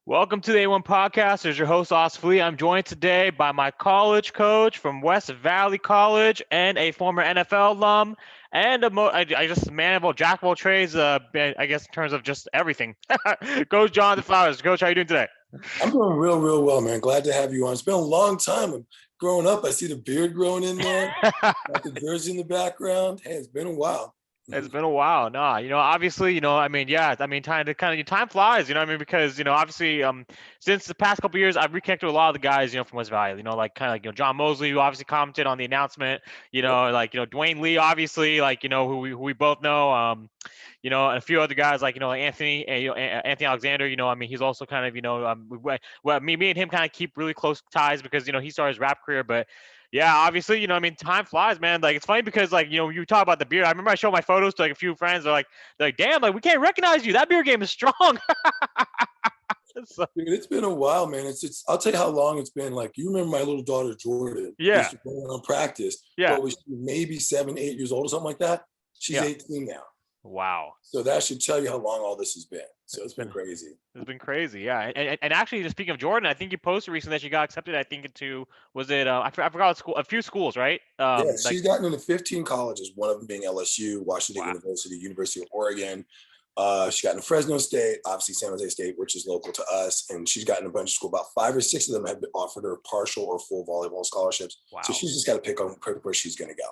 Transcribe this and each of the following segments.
Welcome to the A1 Podcast. As your host, Osflee. I'm joined today by my college coach from West Valley College and a former NFL alum and I just man of all jack of all trades. I guess in terms of just everything. Coach Johnathan Flowers. Coach, how are you doing today? I'm doing real well, man. Glad to have you on. It's been a long time. I'm growing up. I see the beard growing in there. Got the jersey in the background. Hey, it's been a while. It's been a while. No, obviously, time flies, because, obviously, since the past couple of years, I've reconnected with a lot of the guys, from West Valley, like kind of like, John Mosley, who obviously commented on the announcement, Dwayne Lee, obviously, who we both know, and a few other guys like Anthony, Anthony Alexander, he's also kind of, me and him kind of keep really close ties because, he started his rap career, but yeah, obviously, time flies, man. Like, it's funny because, you talk about the beard. I remember I showed my photos to, a few friends. They're like, damn, like, we can't recognize you. That beard game is strong. So, dude, it's been a while, man. It's. I'll tell you how long it's been. Like, you remember my little daughter, Jordan, yeah, used to go on practice. Yeah. What was she, maybe 7, 8 years old or something like that? She's 18 now. Wow. So that should tell you how long all this has been. So it's been crazy. It's been crazy, yeah. And actually, just speaking of Jordan, I think you posted recently that she got accepted. I think into I forgot what school, a few schools, right? Yeah, she's gotten into 15 colleges. One of them being LSU, Washington University, University of Oregon. She got into Fresno State, obviously San Jose State, which is local to us, and she's gotten a bunch of school. About 5 or 6 of them have been offered her partial or full volleyball scholarships. Wow. So she's just got to pick on where she's going to go.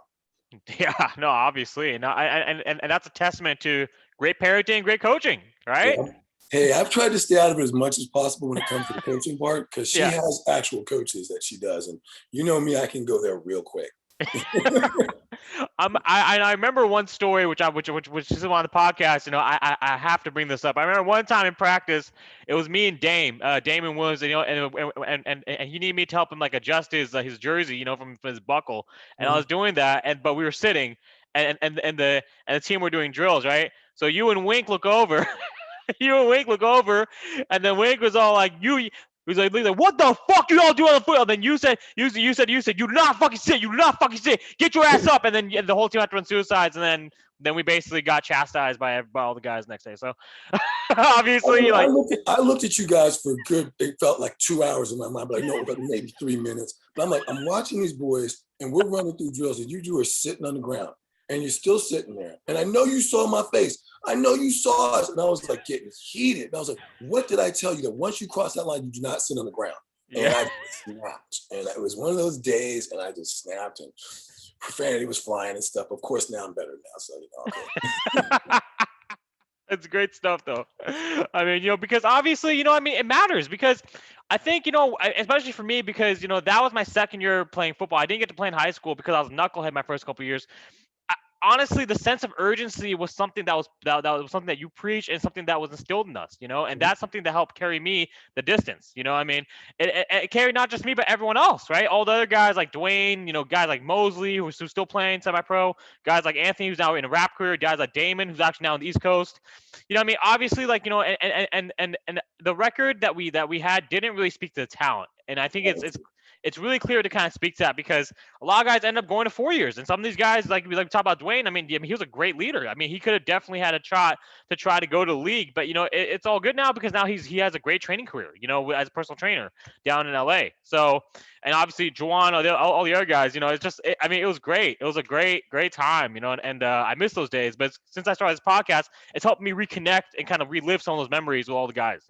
Yeah, no, obviously, and that's a testament to great parenting, great coaching, right? Yeah. Hey, I've tried to stay out of it as much as possible when it comes to the coaching part because she has actual coaches that she does, and you know me, I can go there real quick. I remember one story which is on the podcast. I have to bring this up. I remember one time in practice, it was me and Damon Williams, and he needed me to help him like adjust his jersey, from his buckle, and I was doing that, but we were sitting, and the team were doing drills, right? So you and Wink look over. And then Wink was all like, He was like, what the fuck you all do on the foot? And then you said, you do not fucking sit. You do not fucking sit. Get your ass up. And then the whole team had to run suicides. And then we basically got chastised by all the guys next day. So obviously, I looked at you guys for good. It felt like 2 hours in my mind, but I know about maybe 3 minutes. But I'm like, I'm watching these boys, and we're running through drills, and you are sitting on the ground, and you're still sitting there. And I know you saw my face. I know you saw us. And I was like getting heated. And I was like, what did I tell you? That once you cross that line, you do not sit on the ground. And I just snapped. And it was one of those days, and I just snapped, and profanity was flying and stuff. Of course, now I'm better now. So, okay. It's great stuff, though. I mean, because obviously, it matters because I think, especially for me, because, that was my second year playing football. I didn't get to play in high school because I was a knucklehead my first couple of years. Honestly, the sense of urgency was something that was something that you preached and something that was instilled in us, and that's something that helped carry me the distance. It carried not just me but everyone else, right? All the other guys like Dwayne, guys like Mosley who's still playing semi-pro, guys like Anthony who's now in a rap career, guys like Damon who's actually now on the East Coast. Obviously, and the record that we had didn't really speak to the talent, and I think it's really clear to kind of speak to that because a lot of guys end up going to 4 years. And some of these guys, like we talk about Dwayne, he was a great leader. He could have definitely had a shot to try to go to the league. But, it's all good now because now he has a great training career, as a personal trainer down in LA. So, and obviously Juwan, all the other guys, it's just, it was great. It was a great time, and I miss those days. But since I started this podcast, it's helped me reconnect and kind of relive some of those memories with all the guys,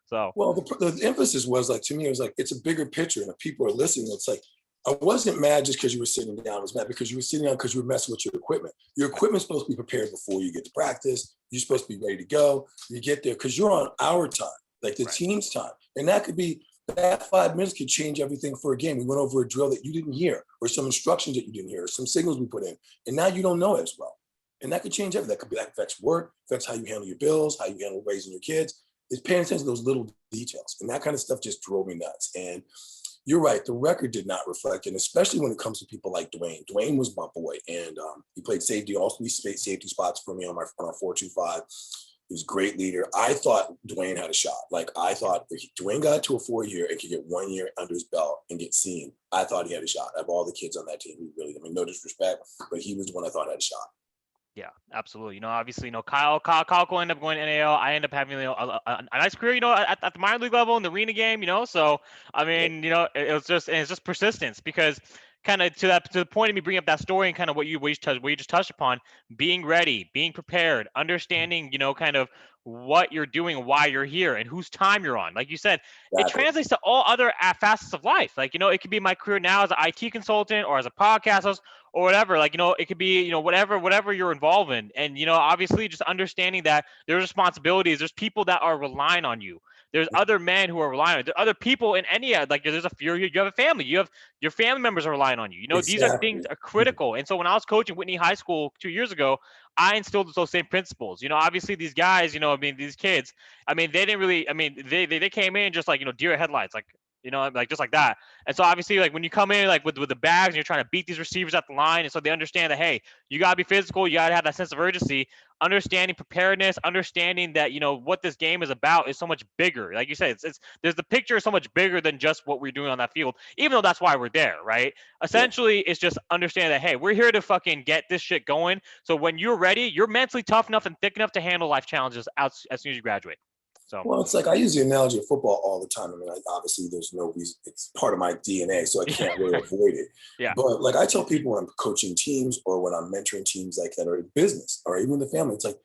So, well, the emphasis was like, to me, it was like, it's a bigger picture. And if people are listening, it's like, I wasn't mad just because you were sitting down. I was mad because you were sitting down because you were messing with your equipment. Your equipment's supposed to be prepared before you get to practice. You're supposed to be ready to go. You get there because you're on our time, like the team's time. And that could be, that 5 minutes could change everything for a game. We went over a drill that you didn't hear, or some instructions that you didn't hear, or some signals we put in. And now you don't know it as well. And that could change everything. That affects work, affects how you handle your bills, how you handle raising your kids. It's paying attention to those little details. And that kind of stuff just drove me nuts. And you're right, the record did not reflect it, especially when it comes to people like Dwayne. Dwayne was my boy, and he played safety, all 3 safety spots for me on our 4-2-5. He was a great leader. I thought Dwayne had a shot. Like, I thought if Dwayne got to a 4-year and could get 1 year under his belt and get seen, I thought he had a shot. Of all the kids on that team, he really, no disrespect, but he was the one I thought had a shot. Yeah, absolutely. Obviously, Kyle will end up going to NAL. I end up having a nice career, at the minor league level in the arena game. So I mean, it's just persistence because kind of to the point of me bringing up that story and kind of what you just touched upon, being ready, being prepared, understanding, kind of what you're doing, why you're here, and whose time you're on. Like you said, it Exactly. translates to all other facets of life. Like, it could be my career now as an IT consultant or as a podcast host or whatever. Like, it could be, whatever you're involved in. And, obviously just understanding that there's responsibilities, there's people that are relying on you. There's other men who are relying on you. There's other people in any, like, you have a family, you have your family members are relying on you. These are things Exactly. are critical. And so when I was coaching Whitney High School 2 years ago, I instilled those same principles. Obviously these guys, I mean, these kids, I mean, they didn't really, I mean, they came in just like, deer headlights, like, like just like that. And so obviously, like when you come in like with the bags and you're trying to beat these receivers at the line, and so they understand that, hey, you gotta be physical, you gotta have that sense of urgency, understanding preparedness, understanding that what this game is about is so much bigger. Like you said, it's there's the picture is so much bigger than just what we're doing on that field, even though that's why we're there, right? Yeah. Essentially, it's just understand that, hey, we're here to fucking get this shit going. So when you're ready, you're mentally tough enough and thick enough to handle life challenges out as soon as you graduate. So Well, it's like I use the analogy of football all the time. I mean, obviously, there's no reason, it's part of my DNA, so I can't really avoid it. yeah, But like I tell people when I'm coaching teams or when I'm mentoring teams like that are in business or even the family, it's like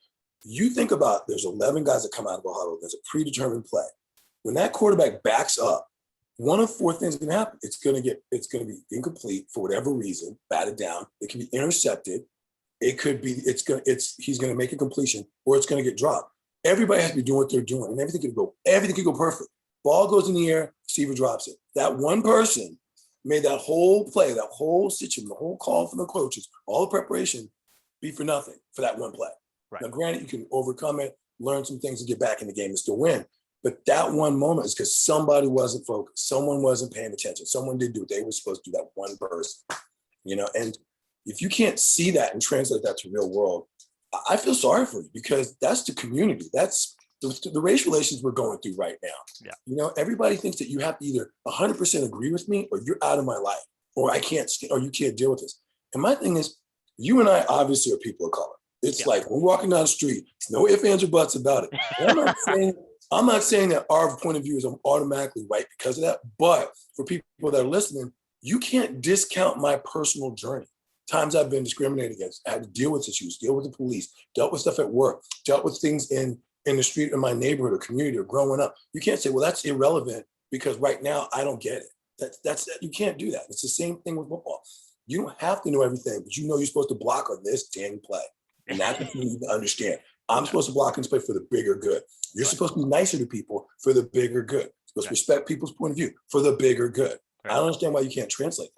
you think about there's 11 guys that come out of a huddle, there's a predetermined play. When that quarterback backs up, one of four things is going to happen. It's going to be incomplete for whatever reason, batted down. It can be intercepted. It could be, he's going to make a completion or it's going to get dropped. Everybody has to be doing what they're doing and everything could go perfect. Ball goes in the air, receiver drops it. That one person made that whole play, that whole situation, the whole call from the coaches, all the preparation be for nothing for that one play. right. Now, granted, you can overcome it, learn some things and get back in the game and still win. But that one moment is because somebody wasn't focused. Someone wasn't paying attention. Someone didn't do what they were supposed to do, that one person, and if you can't see that and translate that to real world, I feel sorry for you because that's the community. That's the race relations we're going through right now. Yeah. Everybody thinks that you have to either 100% agree with me or you're out of my life or I can't or you can't deal with this. And my thing is, you and I obviously are people of color. It's like we're walking down the street, no ifs, ands, or buts about it. I'm not saying that our point of view is automatically right because of that, but for people that are listening, you can't discount my personal journey. Times I've been discriminated against, I had to deal with issues, deal with the police, dealt with stuff at work, dealt with things in the street in my neighborhood or community or growing up. You can't say, well, that's irrelevant because right now I don't get it. That's you can't do that. It's the same thing with football. You don't have to know everything, but you're supposed to block on this dang play. And that's what you need to understand. I'm supposed to block and play for the bigger good. You're supposed to be nicer to people for the bigger good. You're supposed to respect people's point of view for the bigger good. I don't understand why you can't translate that.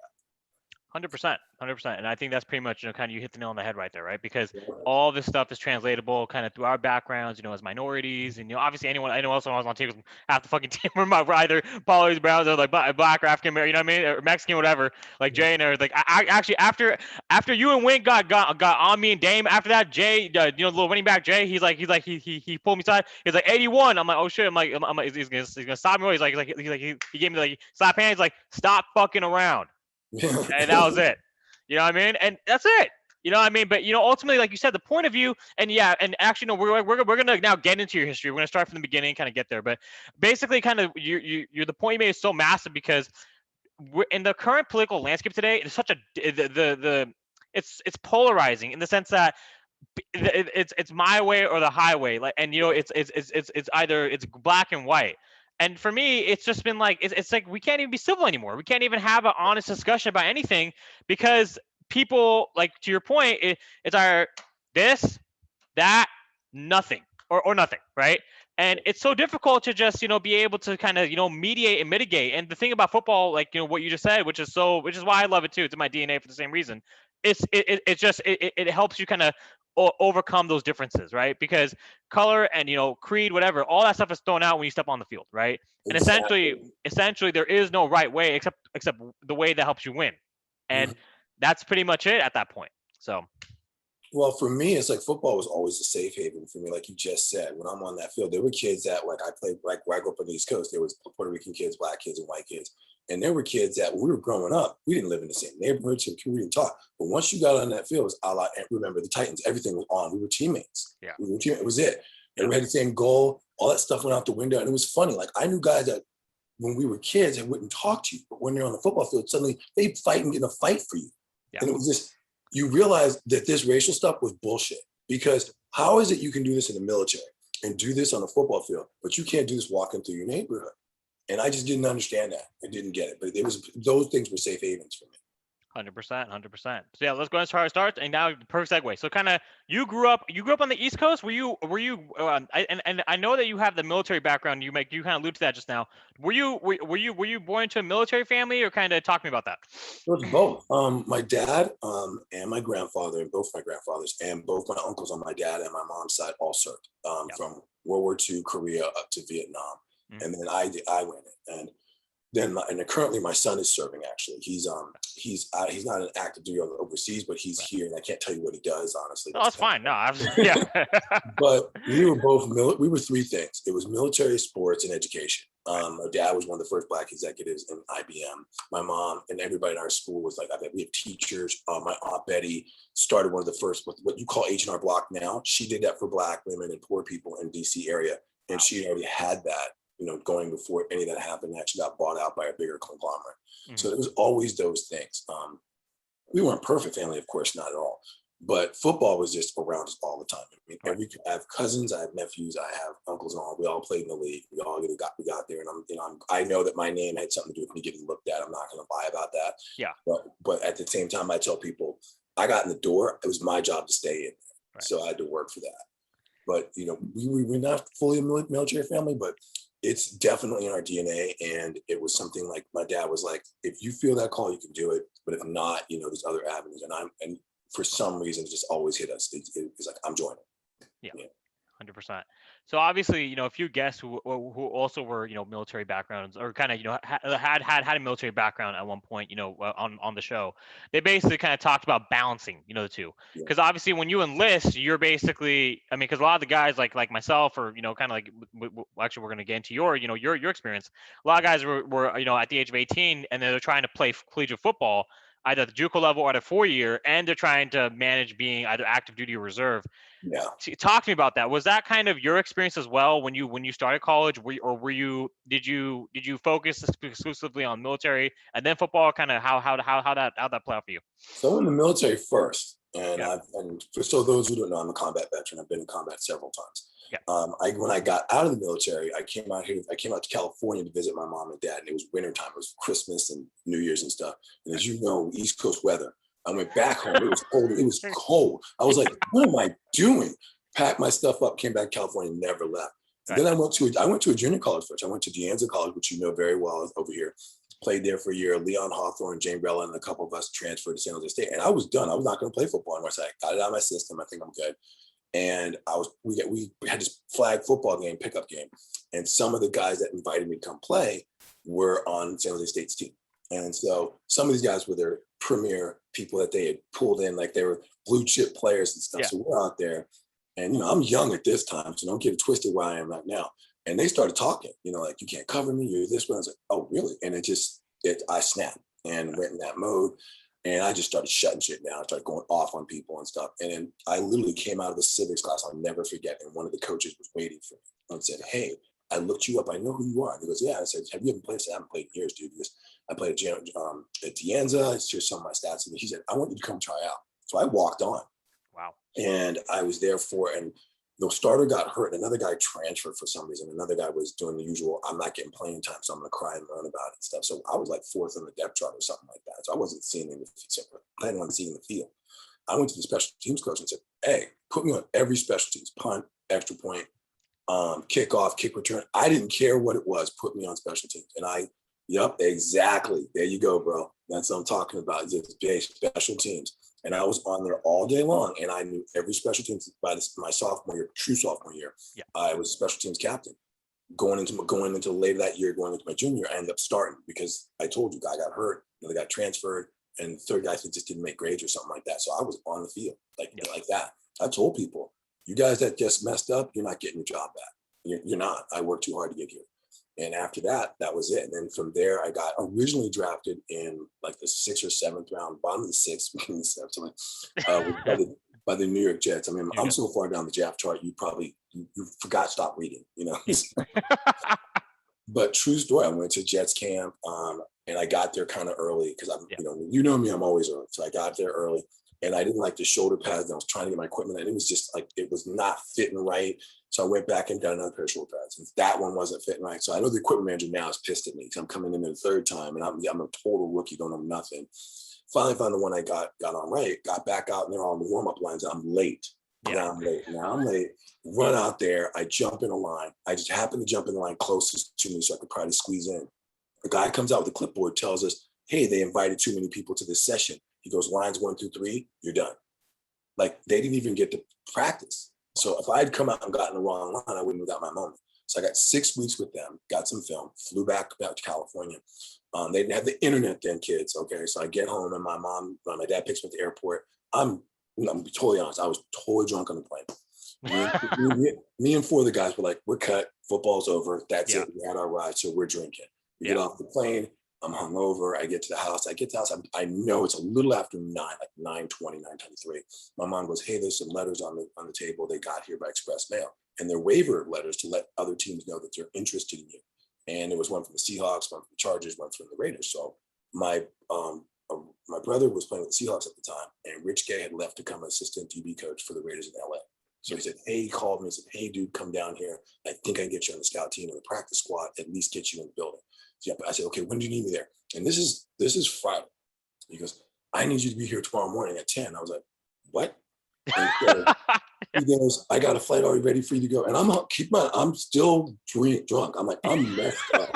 100%, 100%. And I think that's pretty much, kind of you hit the nail on the head right there, right? Because all this stuff is translatable kind of through our backgrounds, as minorities. And, obviously anyone else when I was on team, half the fucking team were either Polynesian, Browns or like black or African American, you know what I mean? Or Mexican, whatever, like Jay and everything. I actually, after you and Wink got on me and Dame, after that, Jay, the little running back Jay, he pulled me aside. He's like 81. I'm like, oh shit. I'm like, he's gonna stop me. He gave me like slap hands. He's like, stop fucking around. And that was it. You know what I mean? And that's it. You know what I mean? But ultimately, like you said, the point of view, and and actually, no, we're gonna now get into your history. We're gonna start from the beginning, kind of get there. But basically, kind of you're the point you made is so massive because we're in the current political landscape today. It's such a it's polarizing in the sense that it's my way or the highway. Like, and it's either it's black and white. And for me, it's just been like it's like we can't even be civil anymore. We can't even have an honest discussion about anything because people, like to your point, it's either this, that, nothing, or nothing, right? And it's so difficult to just be able to kind of mediate and mitigate. And the thing about football, like what you just said, which is why I love it too. It's in my DNA for the same reason. It helps you kind of overcome those differences, right? Because color and creed, whatever, all that stuff is thrown out when you step on the field, right? And essentially there is no right way except the way that helps you win. And that's pretty much it at that point. So well, for me, it's like football was always a safe haven for me. Like you just said, when I'm on that field, there were kids that, like, I played, like where I grew up on the East Coast, there was Puerto Rican kids, black kids, and white kids. And there were kids that when we were growing up, we didn't live in the same neighborhood, so we didn't talk. But once you got on that field, it was a la, remember the Titans, everything was on. We were teammates. Yeah. We were teammates. It was it. And we had the same goal. All that stuff went out the window. And it was funny. Like I knew guys that when we were kids that wouldn't talk to you, but when they're on the football field, suddenly they'd fight and get in a fight for you. Yeah. And it was just, you realize that this racial stuff was bullshit. Because how is it you can do this in the military and do this on the football field, but you can't do this walking through your neighborhood? And I just didn't understand that. I didn't get it. But it was, those things were safe havens for me. 100%. So yeah, let's go and start. And now perfect segue. So kind of you grew up on the East Coast. Were you I know that you have the military background. You kind of allude to that just now. Were you born into a military family, or kind of talk to me about that? It was both. My dad and my grandfather, and both my grandfathers and both my uncles on my dad and my mom's side all served from World War II, Korea up to Vietnam. Mm-hmm. And then I went in. And then currently my son is serving. Actually, he's not an active duty overseas, but he's here, and I can't tell you what he does, honestly. Oh, that's fine. No, yeah. But we were both we were three things. It was military, sports, and education. My dad was one of the first Black executives in IBM. My mom and everybody in our school was like, we have teachers. My Aunt Betty started one of the first, what you call H&R Block now. She did that for Black women and poor people in DC area, and she already had that, going before any of that happened. That she got bought out by a bigger conglomerate. Mm-hmm. So it was always those things. We weren't a perfect family, of course, not at all. But football was just around us all the time. I mean, I have cousins, I have nephews, I have uncles, and all. We all played in the league. We got there, and I know that my name had something to do with me getting looked at. I'm not going to lie about that. Yeah. But at the same time, I tell people, I got in the door. It was my job to stay in, so I had to work for that. But we're not fully a military family, but it's definitely in our DNA. And it was something like my dad was like, if you feel that call, you can do it. But if not, there's other avenues. And for some reason, it just always hit us. It's like, I'm joining. Yeah. 100%. So obviously, a few guests who also were, military backgrounds, or kind of, had a military background at one point, on the show. They basically kind of talked about balancing, the two. Because obviously, when you enlist, you're basically, because a lot of the guys like myself, or kind of like, actually, we're going to get into your experience. A lot of guys were at the age of 18, and they're trying to play collegiate football, either at the JUCO level or at a 4-year, and they're trying to manage being either active duty or reserve. Yeah. Talk to me about that. Was that kind of your experience as well when you started college? Did you focus exclusively on military and then football? Kind of how that play out for you? So in the military first, and so those who don't know, I'm a combat veteran. I've been in combat several times. Yeah. When I got out of the military, I came out to California to visit my mom and dad, and it was wintertime. It was Christmas and New Year's and stuff. And as you know, East Coast weather. I went back home. It was cold. It was cold. I was like, what am I doing? Packed my stuff up, came back to California, never left. Right. Then I went to a junior college first. I went to De Anza College, which you know very well over here. Played there for a year. Leon Hawthorne, Jane Brella, and a couple of us transferred to San Jose State. And I was done. I was not going to play football anymore. So I got it out of my system. I think I'm good. And we had this flag football game, pickup game. And some of the guys that invited me to come play were on San Jose State's team. And so some of these guys were their premier people that they had pulled in, like they were blue chip players and stuff. Yeah. So we're out there, and I'm young at this time, so don't get it twisted where I am right now. And they started talking, like, you can't cover me, you're this one. I was like, oh, really? And I snapped and went in that mode, and I just started shutting shit down. I started going off on people and stuff. And then I literally came out of the civics class, I'll never forget. And one of the coaches was waiting for me and said, hey, I looked you up. I know who you are. And he goes, yeah. I said, have you ever played? I said, I haven't played in years, dude. Because I played at De Anza. It's just some of my stats. And he said, I want you to come try out. So I walked on. Wow. And I was there and the starter got hurt. Another guy transferred for some reason. Another guy was doing the usual, I'm not getting playing time, so I'm going to cry and learn about it and stuff. So I was like fourth on the depth chart or something like that. So I wasn't planning on seeing the field. I went to the special teams coach and said, hey, put me on every special teams, punt, extra point, kickoff, kick return. I didn't care what it was. Put me on special teams. And yep, exactly. There you go, bro. That's what I'm talking about. It's special teams. And I was on there all day long, and I knew every special teams by my sophomore year, true sophomore year. Yeah. I was special teams captain. Going into later that year, going into my junior, I ended up starting because I told you, guy got hurt, another guy transferred, and the third guy just didn't make grades or something like that. So I was on the field like that. I told people, you guys that just messed up, you're not getting your job back. You're not. I worked too hard to get here. And after that, that was it. And then from there, I got originally drafted in like the 6th or 7th round, bottom of the 6th, beginning of the 7th, by the New York Jets. I mean, I'm so far down the draft chart, you probably you forgot to stop reading, you know. But true story, I went to Jets camp, and I got there kind of early because I'm, you know me, I'm always early. So I got there early, and I didn't like the shoulder pads. And I was trying to get my equipment, and it was just like it was not fitting right. So I went back and got another pair of shoulder pads, and that one wasn't fitting right. So I know the equipment manager now is pissed at me because I'm coming in the third time, and I'm a total rookie, don't know nothing. Finally found the one I got on right, got back out, and they're all on the warm-up lines. I'm late. Now I'm late. Run out there. I jump in a line. I just happen to jump in the line closest to me so I could probably squeeze in. The guy comes out with a clipboard, tells us, hey, they invited too many people to this session. He goes, lines 1 through 3, you're done. Like, they didn't even get to practice. So if I'd come out and gotten the wrong line, I wouldn't have got my moment. So I got 6 weeks with them, got some film, flew back to California. They didn't have the internet then, kids. Okay, so I get home and my dad picks me at the airport. I'm totally honest. I was totally drunk on the plane. Me and 4 of the guys were like, we're cut. Football's over. That's it. We had our ride, so we're drinking. We get off the plane. I'm hungover. I get to the house. I know it's a little after 9, like 9:20, 9:23. My mom goes, hey, there's some letters on the table. They got here by express mail. And they're waiver letters to let other teams know that they're interested in you. And it was one from the Seahawks, one from the Chargers, one from the Raiders. So my brother was playing with the Seahawks at the time, and Rich Gay had left to become assistant DB coach for the Raiders in LA. So he said, hey, he called me and said, hey, dude, come down here. I think I can get you on the scout team or the practice squad, at least get you in the building. So I said, okay, when do you need me there? And this is Friday. He goes, I need you to be here tomorrow morning at 10. I was like, what? He goes, I got a flight already ready for you to go. And I'm still drunk. I'm like, I'm messed up.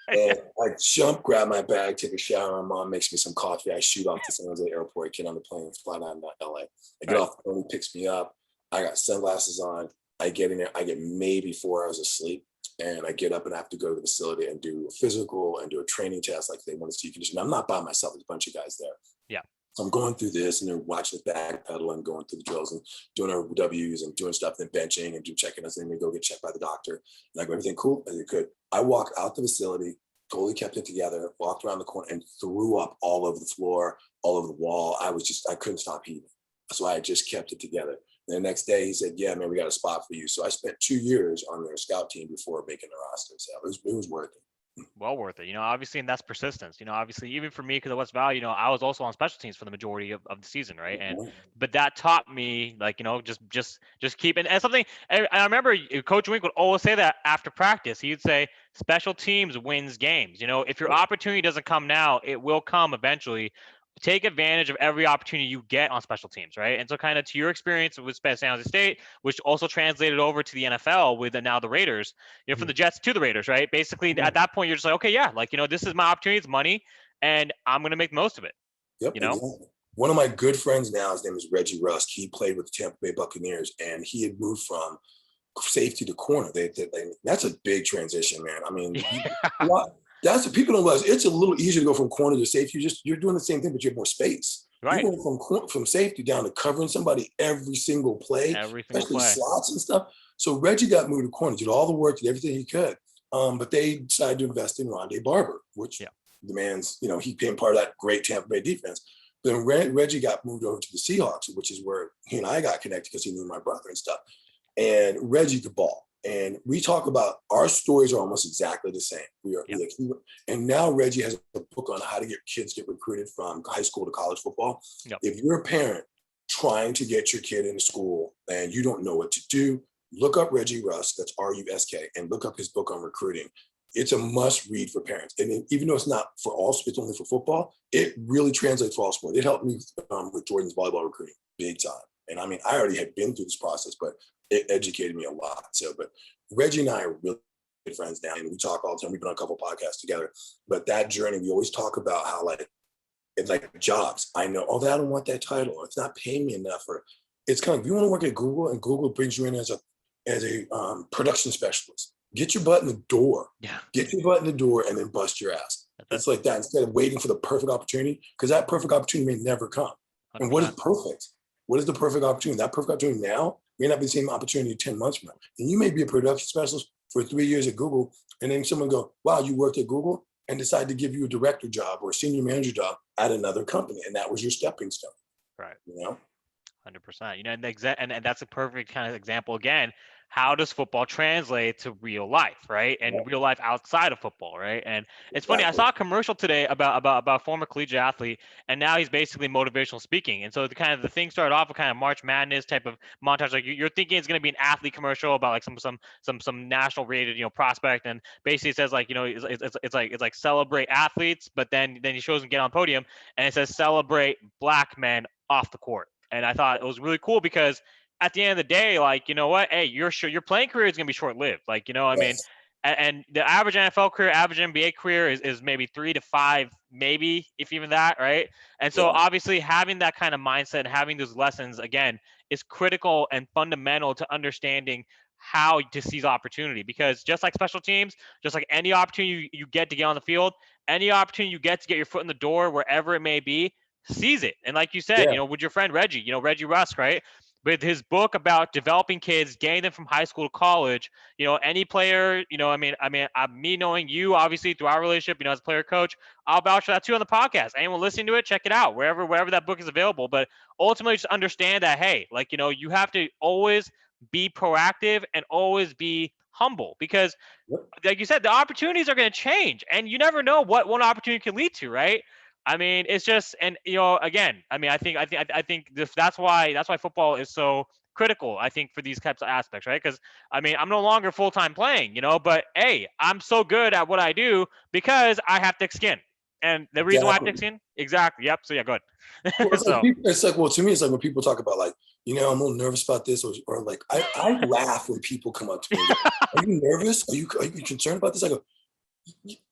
And I grab my bag, take a shower. My mom makes me some coffee. I shoot off to San Jose Airport, get on the plane, fly down to LA. I get off the plane, he picks me up. I got sunglasses on. I get in there. I get maybe 4 hours of sleep. And I get up and I have to go to the facility and do a physical and do a training test like they want to see condition. I'm not by myself. There's a bunch of guys there. Yeah. So I'm going through this and they're watching the back pedal and going through the drills and doing our W's and doing stuff, then benching and checking us. And then we go get checked by the doctor. And I go, everything cool? And they could. I walked out the facility, totally kept it together, walked around the corner and threw up all over the floor, all over the wall. I couldn't stop heaving. So I just kept it together. And the next day he said, yeah, man, we got a spot for you. So I spent 2 years on their scout team before making the roster. So it was worth it. Well worth it, obviously, and that's persistence. Obviously, even for me, because of West Valley, I was also on special teams for the majority of the season, right? But that taught me, like, just keep and something. And I remember Coach Wink would always say that after practice. He'd say, "Special teams wins games." If your opportunity doesn't come now, it will come eventually. Take advantage of every opportunity you get on special teams, right? And so kind of to your experience with San Jose State, which also translated over to the NFL with now the Raiders, from the Jets to the Raiders, right? Basically, at that point, you're just like, okay, yeah, like, this is my opportunity, it's money, and I'm going to make the most of it. Yep, exactly. One of my good friends now, his name is Reggie Rusk. He played with the Tampa Bay Buccaneers, and he had moved from safety to corner. That's a big transition, man. I mean, that's what people don't realize. It's a little easier to go from corner to safety. You're doing the same thing, but you have more space. Right. You're going from safety down to covering somebody every single play, especially slots and stuff. So Reggie got moved to corner, did all the work, did everything he could. But they decided to invest in Rondé Barber, which the man's, he became part of that great Tampa Bay defense. Then Reggie got moved over to the Seahawks, which is where he and I got connected because he knew my brother and stuff. And Reggie could ball. And we talk about our stories are almost exactly the same. And now Reggie has a book on how to get recruited from high school to college football. Yep. If you're a parent trying to get your kid into school and you don't know what to do, look up Reggie Rusk, that's R-U-S-K, and look up his book on recruiting. It's a must read for parents. And even though it's not for all, it's only for football, it really translates for all sports. It helped me with Jordan's volleyball recruiting big time. And I mean, I already had been through this process, but it educated me a lot. So, but Reggie and I are really good friends now, and we talk all the time. We've been on a couple podcasts together. But that journey, we always talk about how it's like jobs. I know, I don't want that title, or it's not paying me enough, or it's kind of, if you want to work at Google and Google brings you in as a production specialist, get your butt in the door. Yeah. Get your butt in the door and then bust your ass. It's like that, instead of waiting for the perfect opportunity, because that perfect opportunity may never come. 100%. And what is perfect? What is the perfect opportunity? That perfect opportunity now may not be the same opportunity 10 months from now. And you may be a production specialist for 3 years at Google, and then someone go, wow, you worked at Google, and decide to give you a director job or a senior manager job at another company. And that was your stepping stone, Right. you know? 100%. You know, and that's a perfect kind of example again. How does football translate to real life, right? Yeah, And real life outside of football, right? And it's funny. I exactly. saw a commercial today about a former collegiate athlete, and now he's basically motivational speaking. And so the thing started off with kind of March Madness type of montage. Like you're thinking it's going to be an athlete commercial about like some national rated prospect, and basically it says like it's like celebrate athletes, but then he shows him get on podium, and it says celebrate black men off the court. And I thought it was really cool because at the end of the day, like, you know what? Hey, your playing career is gonna be short lived. Like, I mean, Yes. and the average NFL career, average NBA career is maybe 3 to 5, maybe if even that, right? And so Yeah. obviously having that kind of mindset and having those lessons again is critical and fundamental to understanding how to seize opportunity. Because just like special teams, just like any opportunity you get to get on the field, any opportunity you get to get your foot in the door wherever it may be, seize it. And like you said, Yeah. with your friend Reggie, Reggie Rusk, right? With his book about developing kids, getting them from high school to college, any player, me knowing you, obviously through our relationship, as a player coach, I'll vouch for that too on the podcast. Anyone listening to it, check it out wherever that book is available. But ultimately, just understand that, hey, like you have to always be proactive and always be humble because Yep. like you said, the opportunities are going to change, and you never know what one opportunity can lead to, right? I mean, it's just, and again, I mean, I think that's why football is so critical. I think for these types of aspects, right? Because I mean, I'm no longer full time playing, but hey, I'm so good at what I do because I have thick skin, and the reason why I have thick Exactly. skin, exactly. Yep. So yeah, good. Well, it's like So well, to me, it's like when people talk about like, I'm a little nervous about this, or like I laugh when people come up to me and go, are you nervous? Are you concerned about this? I go,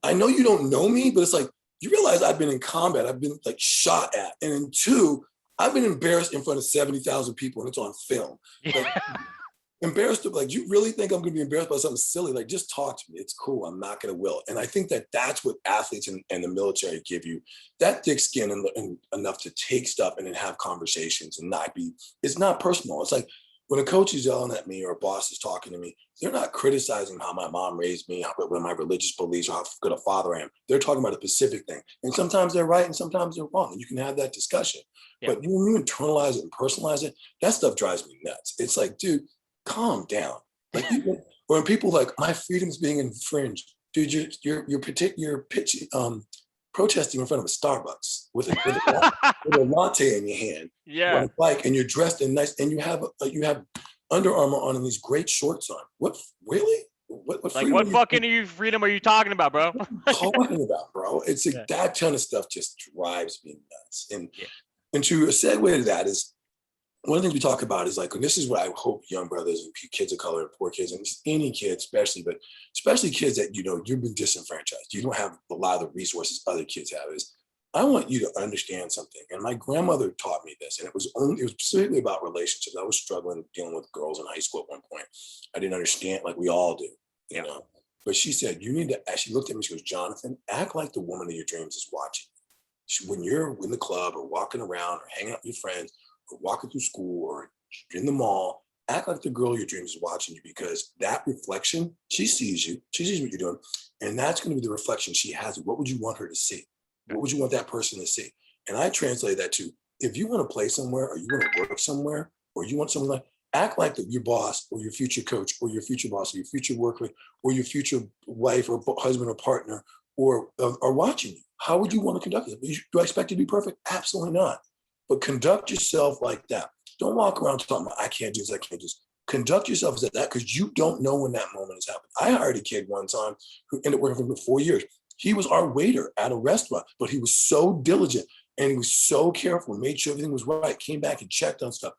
I know you don't know me, but it's like you realize I've been in combat. I've been like shot at, and in two, I've been embarrassed in front of 70,000 people, and it's on film. Like yeah, embarrassed to like, you really think I'm going to be embarrassed by something silly? Like, just talk to me. It's cool. I'm not going to will. And I think that that's what athletes and the military give you, that thick skin and enough to take stuff and then have conversations and not be. It's not personal. It's like when a coach is yelling at me or a boss is talking to me, they're not criticizing how my mom raised me, what my religious beliefs, or how good a father I am. They're talking about a specific thing. And sometimes they're right and sometimes they're wrong. And you can have that discussion. yeah. But when you internalize it and personalize it, that stuff drives me nuts. It's like, dude, calm down. Like when people like my freedom's being infringed, dude, you're pitching, protesting in front of a Starbucks with a latte in your hand on Yeah. a bike, and you're dressed in nice, and you have Under Armour on and these great shorts on. What really? What Like, freedom what are you fucking freedom are you talking about, bro? talking about, bro? It's like Yeah. that kind of stuff just drives me nuts. Yeah. And to segue to that is one of the things we talk about is like, and this is what I hope young brothers and kids of color and poor kids, and any kids especially, but especially kids that, you've been disenfranchised. You don't have a lot of the resources other kids have. Is I want you to understand something. And my grandmother taught me this, and it was specifically about relationships. I was struggling dealing with girls in high school at one point. I didn't understand, like we all do, you Yeah. know. But she said, you need to, as she looked at me, she goes, Johnathan, act like the woman of your dreams is watching. When you're in the club or walking around or hanging out with your friends, or walking through school or in the mall, act like the girl of your dreams is watching you, because that reflection, she sees you, she sees what you're doing, and that's going to be the reflection she has. What would you want her to see? Right. What would you want that person to see? And I translate that to, if you want to play somewhere or you want to work somewhere or you want someone like, act like your boss or your future coach or your future boss or your future worker or your future wife or husband or partner or are watching you. How would you want to conduct it? Do I expect you to be perfect? Absolutely not. But conduct yourself like that. Don't walk around talking about, I can't do this, I can't do this. Conduct yourself as that, because you don't know when that moment is happening. I hired a kid one time who ended up working for me for 4 years. He was our waiter at a restaurant, but he was so diligent and he was so careful, made sure everything was right, came back and checked on stuff.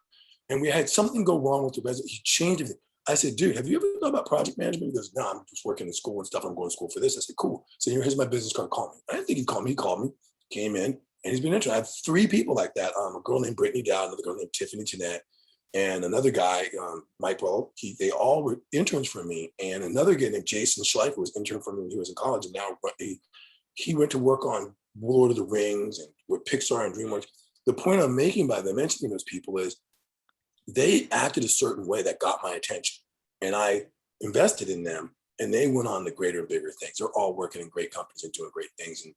And we had something go wrong with the resident. He changed everything. I said, dude, have you ever thought about project management? He goes, no, I'm just working in school and stuff. I'm going to school for this. I said, cool. So here's my business card. Call me. I didn't think he'd call me. He called me, came in, and he's been interested. I have 3 people like that. A girl named Brittany Dow, another girl named Tiffany Jeanette, and another guy, Mike Bro. They all were interns for me. And another guy named Jason Schleifer was intern for me when he was in college. And now he went to work on Lord of the Rings and with Pixar and DreamWorks. The point I'm making by them mentioning those people is they acted a certain way that got my attention. And I invested in them. and they went on to greater and bigger things. They're all working in great companies and doing great things. And,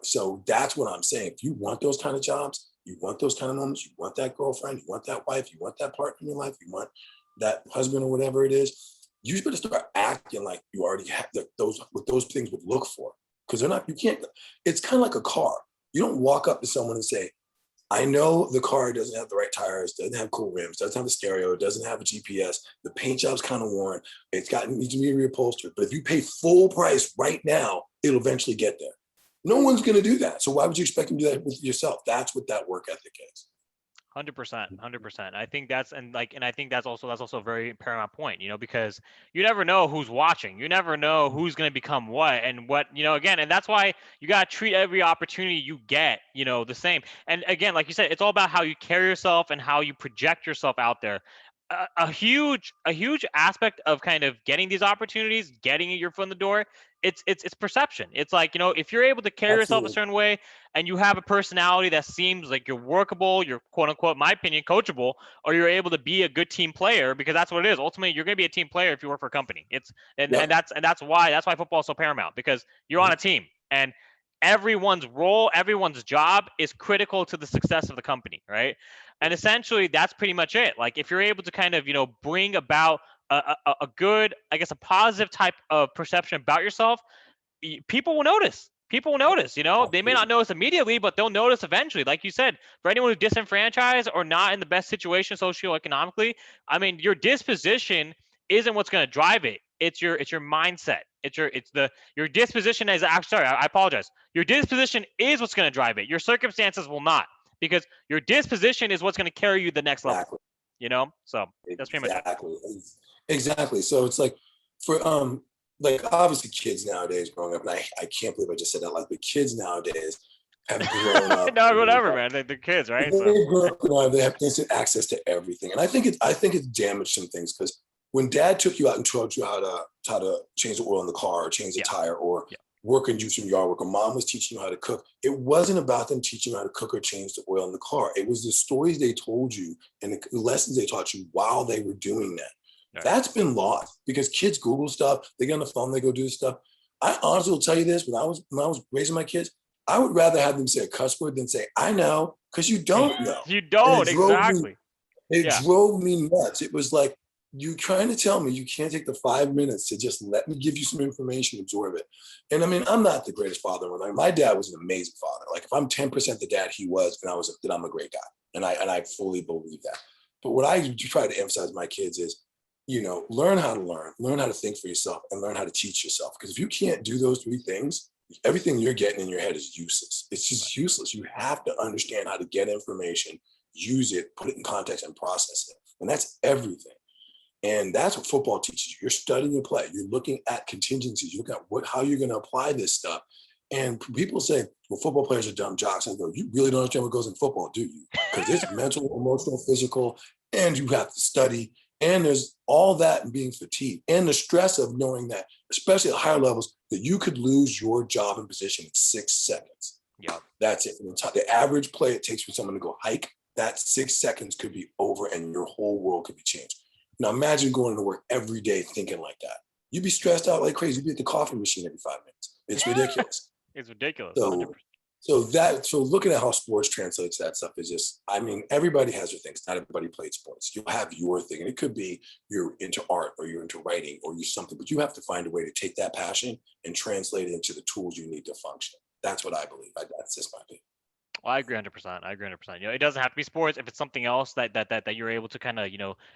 so that's what I'm saying. If you want those kind of jobs, you want those kind of moments, you want that girlfriend, you want that wife, you want that partner in your life, you want that husband or whatever it is, you better start acting like you already have what those things would look for. Because you can't, it's kind of like a car. You don't walk up to someone and say, I know the car doesn't have the right tires, doesn't have cool rims, doesn't have a stereo, doesn't have a GPS. The paint job's kind of worn. Needs to be reupholstered. But if you pay full price right now, it'll eventually get there. No one's going to do that. So why would you expect them to do that with yourself? That's what that work ethic is. 100%. I think I think that's also a very paramount point, because you never know who's watching. You never know who's going to become what and what, again, and that's why you got to treat every opportunity you get, the same. And again, like you said, it's all about how you carry yourself and how you project yourself out there. A huge aspect of kind of getting these opportunities, getting your foot in the door, it's perception. It's like, if you're able to carry yourself a certain way and you have a personality that seems like you're workable, you're quote unquote, my opinion, coachable, or you're able to be a good team player, because that's what it is. Ultimately, you're going to be a team player if you work for a company. And that's why football is so paramount, because you're on a team, and everyone's role, everyone's job is critical to the success of the company, right? And essentially, that's pretty much it. Like, if you're able to kind of, bring about a good, I guess, a positive type of perception about yourself, people will notice. People will notice, they may not notice immediately, but they'll notice eventually. Like you said, for anyone who's disenfranchised or not in the best situation socioeconomically, I mean, your disposition isn't what's going to drive it. It's your mindset. Your disposition is actually, sorry, I apologize. Your disposition is what's going to drive it. Your circumstances will not, because your disposition is what's going to carry you the next level. So that's pretty much it. Exactly. So it's like, for like, obviously kids nowadays growing up, and I can't believe I just said that, like, the kids nowadays have grown up. No, whatever, man. They're kids, right? They have instant access to everything, and I think it's damaged some things, because when dad took you out and taught you how to change the oil in the car, or change the tire, or work and do some yard work, or mom was teaching you how to cook, it wasn't about them teaching you how to cook or change the oil in the car. It was the stories they told you and the lessons they taught you while they were doing that. Right. That's been lost, because kids Google stuff, they get on the phone, they go do stuff. I honestly will tell you this, when I was raising my kids, I would rather have them say a cuss word than say, I know, because you don't know. You don't, exactly. It drove me nuts. It was like, you trying to tell me you can't take the 5 minutes to just let me give you some information, absorb it. And I mean, I'm not the greatest father. Like, my dad was an amazing father. Like, if I'm 10% the dad he was, then I'm a great guy. And I fully believe that. But what I try to emphasize with my kids is, learn how to think for yourself, and learn how to teach yourself. Because if you can't do those three things, everything you're getting in your head is useless. It's just useless. You have to understand how to get information, use it, put it in context, and process it. And that's everything. And that's what football teaches you. You're studying your play. You're looking at contingencies. You look at how you're going to apply this stuff. And people say, well, football players are dumb jocks. I go, you really don't understand what goes in football, do you? Because it's mental, emotional, physical, and you have to study. And there's all that and being fatigued, and the stress of knowing that, especially at higher levels, that you could lose your job and position in 6 seconds. Yeah, that's it. The average play it takes for someone to go hike, that 6 seconds could be over, and your whole world could be changed. Now imagine going to work every day thinking like that. You'd be stressed out like crazy. You'd be at the coffee machine every 5 minutes. It's ridiculous. It's ridiculous. So looking at how sports translates that stuff is just, I mean, everybody has their things. Not everybody played sports. You'll have your thing, and it could be you're into art, or you're into writing, or you're something, but you have to find a way to take that passion and translate it into the tools you need to function. That's what I believe. That's just my opinion. Well, I agree 100%. It doesn't have to be sports. If it's something else that you're able to kind of,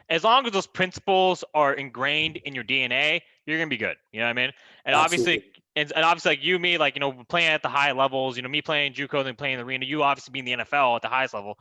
as long as those principles are ingrained in your DNA, you're gonna be good. You know what I mean? And Absolutely. obviously, like you, me, like, playing at the high levels, me playing JUCO and playing in the arena, you obviously being the NFL at the highest level.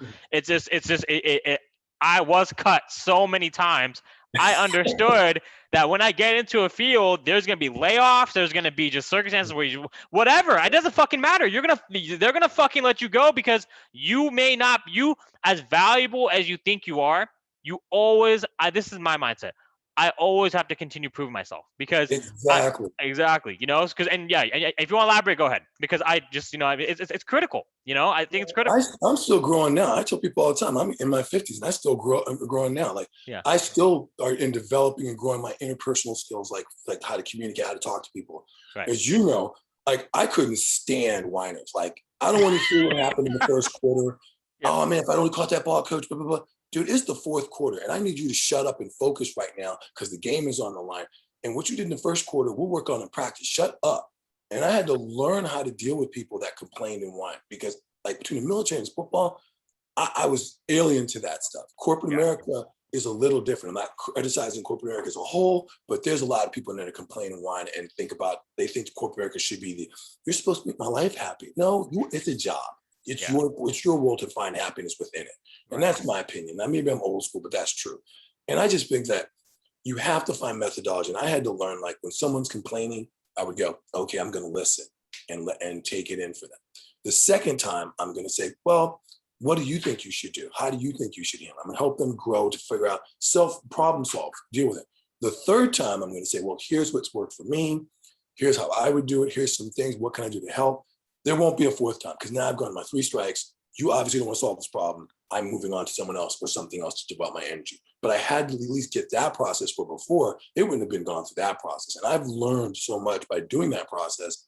I was cut so many times. I understood that when I get into a field, there's gonna be layoffs. There's gonna be just circumstances where whatever. It doesn't fucking matter. They're gonna fucking let you go, because you may not. You, as valuable as you think you are, you always. This is my mindset. I always have to continue proving myself because Exactly. exactly, because and if you want to elaborate, go ahead because I just it's critical, I think it's critical. I'm still growing now. I tell people all the time, I'm in my 50s and I still I'm growing now. Like Yeah. I still are in developing and growing my interpersonal skills, like how to communicate, how to talk to people. Right. As you know, like I couldn't stand whiners. Like I don't want to hear what happened in the first quarter. Yeah. Oh man, if I only caught that ball, coach, blah, blah, blah. Dude, it's the fourth quarter and I need you to shut up and focus right now because the game is on the line. And what you did in the first quarter, we'll work on in practice. Shut up. And I had to learn how to deal with people that complained and whined because like between the military and football, I was alien to that stuff. Corporate America is a little different. I'm not criticizing corporate America as a whole, but there's a lot of people in there that complain and whine and they think corporate America should be you're supposed to make my life happy. No, it's a job. It's your world to find happiness within it. And that's my opinion. Now, maybe I'm old school, but that's true. And I just think that you have to find methodology. And I had to learn, like when someone's complaining, I would go, okay, I'm going to listen and take it in for them. The second time, I'm going to say, well, what do you think you should do? How do you think you should handle? I'm going to help them grow to figure out problem solve, deal with it. The third time, I'm going to say, well, here's what's worked for me. Here's how I would do it. Here's some things. What can I do to help? There won't be a fourth time because now I've gone my 3 strikes. You obviously don't want to solve this problem. I'm moving on to someone else or something else to develop my energy. But I had to at least get that process for before it wouldn't have been gone through that process. And I've learned so much by doing that process.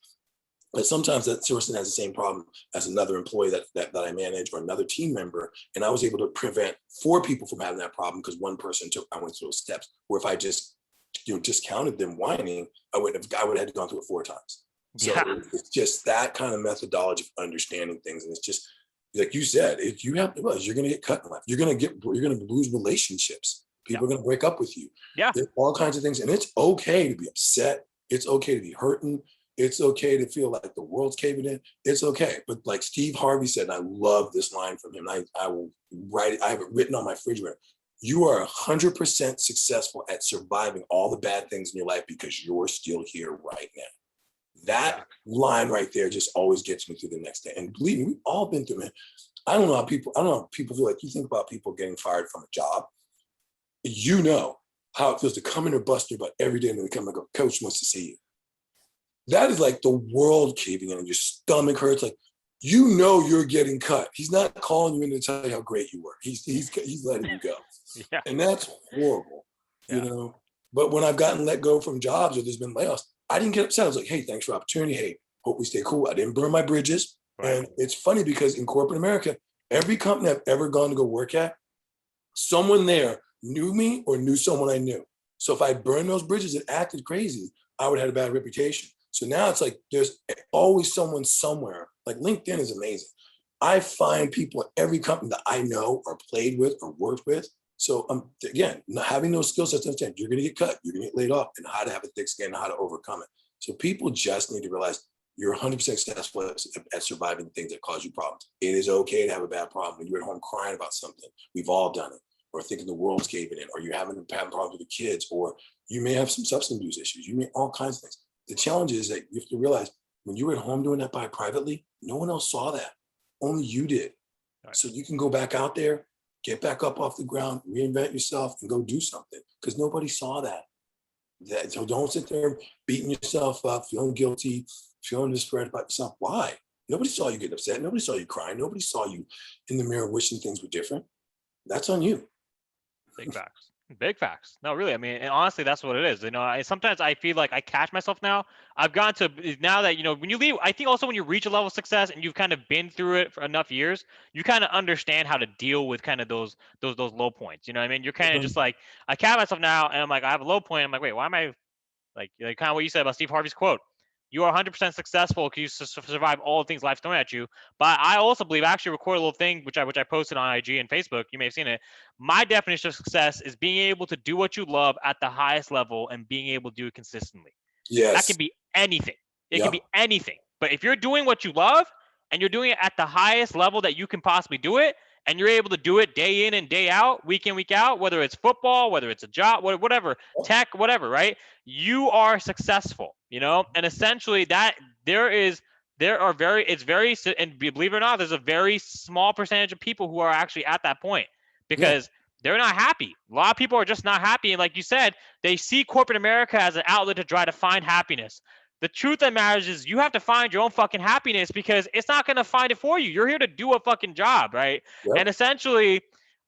But sometimes that person has the same problem as another employee that I manage or another team member. And I was able to prevent 4 people from having that problem because one person I went through those steps. Where if I just discounted them whining, I would have had to gone through it 4 times. So it's just that kind of methodology of understanding things. And it's just, like you said, if you have to realize you're going to get cut in life, you're going to lose relationships. People are going to break up with you. Yeah. There's all kinds of things. And it's okay to be upset. It's okay to be hurting. It's okay to feel like the world's caving in. It's okay. But like Steve Harvey said, and I love this line from him, I will write it. I have it written on my refrigerator. You are 100% successful at surviving all the bad things in your life because you're still here right now. That line right there just always gets me through the next day. And believe me, we've all been through it. I don't know how people feel. Like you think about people getting fired from a job. You know how it feels to come in or bust your butt every day and then come and go, coach wants to see you. That is like the world caving in and your stomach hurts. Like, you're getting cut. He's not calling you in to tell you how great you were. He's letting you go. Yeah. And that's horrible, But when I've gotten let go from jobs or there's been layoffs, I didn't get upset. I was like, hey, thanks for the opportunity. Hey, hope we stay cool. I didn't burn my bridges. Right. And it's funny because in corporate America, every company I've ever gone to go work at, someone there knew me or knew someone I knew. So if I burned those bridges and acted crazy, I would have had a bad reputation. So now it's like there's always someone somewhere. Like LinkedIn is amazing. I find people at every company that I know or played with or worked with. So again, having those skill sets, you're going to get cut, you're going to get laid off, and how to have a thick skin and how to overcome it. So people just need to realize you're 100% successful at surviving things that cause you problems. It is okay to have a bad problem. When you're at home crying about something, we've all done it, or thinking the world's caving in, or you're having problems with the kids, or you may have some substance abuse issues. You may all kinds of things. The challenge is that you have to realize when you were at home doing that privately, no one else saw that. Only you did. Right. So you can go back out there, get back up off the ground, reinvent yourself, and go do something because nobody saw that. So don't sit there beating yourself up, feeling guilty, feeling disparate about yourself. Why? Nobody saw you get upset. Nobody saw you crying. Nobody saw you in the mirror wishing things were different. That's on you. Big facts. Big facts. No, really. I mean, and honestly, that's what it is. Sometimes I feel like I catch myself now. I've gone to now that, when you leave, I think also when you reach a level of success and you've kind of been through it for enough years, you kind of understand how to deal with kind of those low points. You know what I mean? You're kind of just like, I catch myself now and I'm like, I have a low point. I'm like, wait, why am I like kind of what you said about Steve Harvey's quote? You are 100% successful because you survive all the things life's thrown at you. But I also believe, I actually recorded a little thing, which I posted on IG and Facebook. You may have seen it. My definition of success is being able to do what you love at the highest level and being able to do it consistently. Yes. That can be anything. It can be anything. But if you're doing what you love and you're doing it at the highest level that you can possibly do it, and you're able to do it day in and day out, week in, week out, whether it's football, whether it's a job, whatever, tech, whatever, right? You are successful, and essentially it's very, and believe it or not, there's a very small percentage of people who are actually at that point because they're not happy. A lot of people are just not happy. And like you said, they see corporate America as an outlet to try to find happiness. The truth that matters is you have to find your own fucking happiness because it's not going to find it for you. You're here to do a fucking job, right? And Yep. essentially,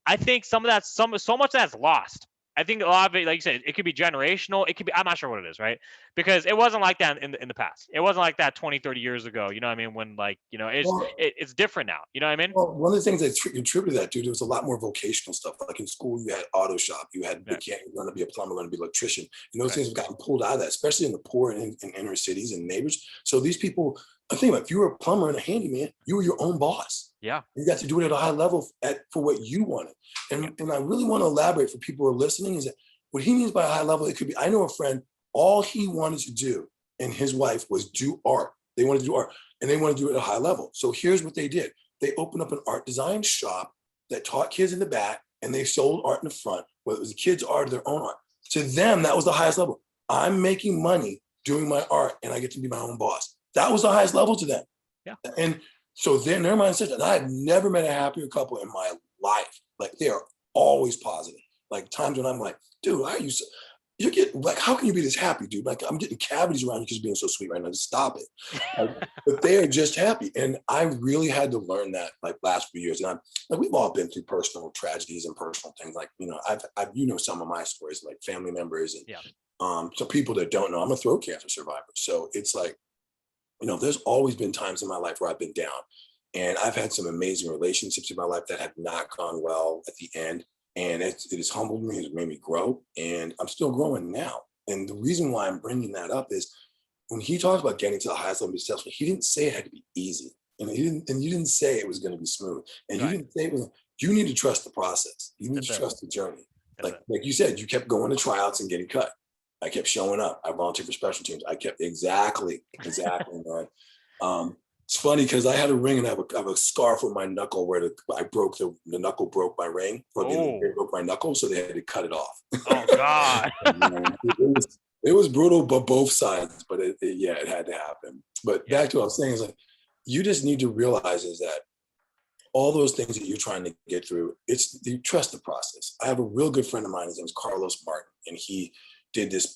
I think some of that, so much of that's lost. I think a lot of it, like you said, it could be generational. It could be, I'm not sure what it is, right? Because it wasn't like that in the past. It wasn't like that 20, 30 years ago. You know what I mean? When like, Well, it's different now. You know what I mean? Well, one of the things that contributed to that, dude, there was a lot more vocational stuff. Like in school, you had auto shop, you had Yeah. mechanic, you learn to be a plumber, learn to be an electrician. And those Right. things have gotten pulled out of that, especially in the poor and in inner cities and neighbors. So these people, I think if you were a plumber and a handyman, you were your own boss. Yeah. You got to do it at a high level for what you wanted. Yeah. And I really want to elaborate for people who are listening is that what he means by a high level, it could be, I know a friend, all he wanted to do and his wife was do art. They wanted to do art and they want to do it at a high level. So here's what they did. They opened up an art design shop that taught kids in the back and they sold art in the front, whether it was the kids' art or their own art. To them, that was the highest level. I'm making money doing my art and I get to be my own boss. That was the highest level to them. Yeah. And so then their mindset, and I've never met a happier couple in my life. Like they are always positive. Like times when I'm like, dude, why are you so, you get like, how can you be this happy, dude? Like I'm getting cavities around you because you're being so sweet right now. Just stop it. But they are just happy. And I really had to learn that like last few years. And I'm like, we've all been through personal tragedies and personal things. Like, I've some of my stories, like family members and some people that don't know, I'm a throat cancer survivor. So it's like, there's always been times in my life where I've been down. And I've had some amazing relationships in my life that have not gone well at the end. And it has humbled me, it's made me grow. And I'm still growing now. And the reason why I'm bringing that up is when he talks about getting to the highest level of success, he didn't say it had to be easy. And you didn't say it was going to be smooth. And you didn't say you need to trust the process. You need to trust the journey. Like you said, you kept going to tryouts and getting cut. I kept showing up. I volunteered for special teams. I kept exactly, man. It's funny because I had a ring and I have a scarf on my knuckle where the knuckle broke my ring. It broke my knuckle, so they had to cut it off. Oh God. It was brutal, but both sides. But it had to happen. But back to what I was saying is like, you just need to realize is that all those things that you're trying to get through, you trust the process. I have a real good friend of mine. His name's Carlos Martin, and he did this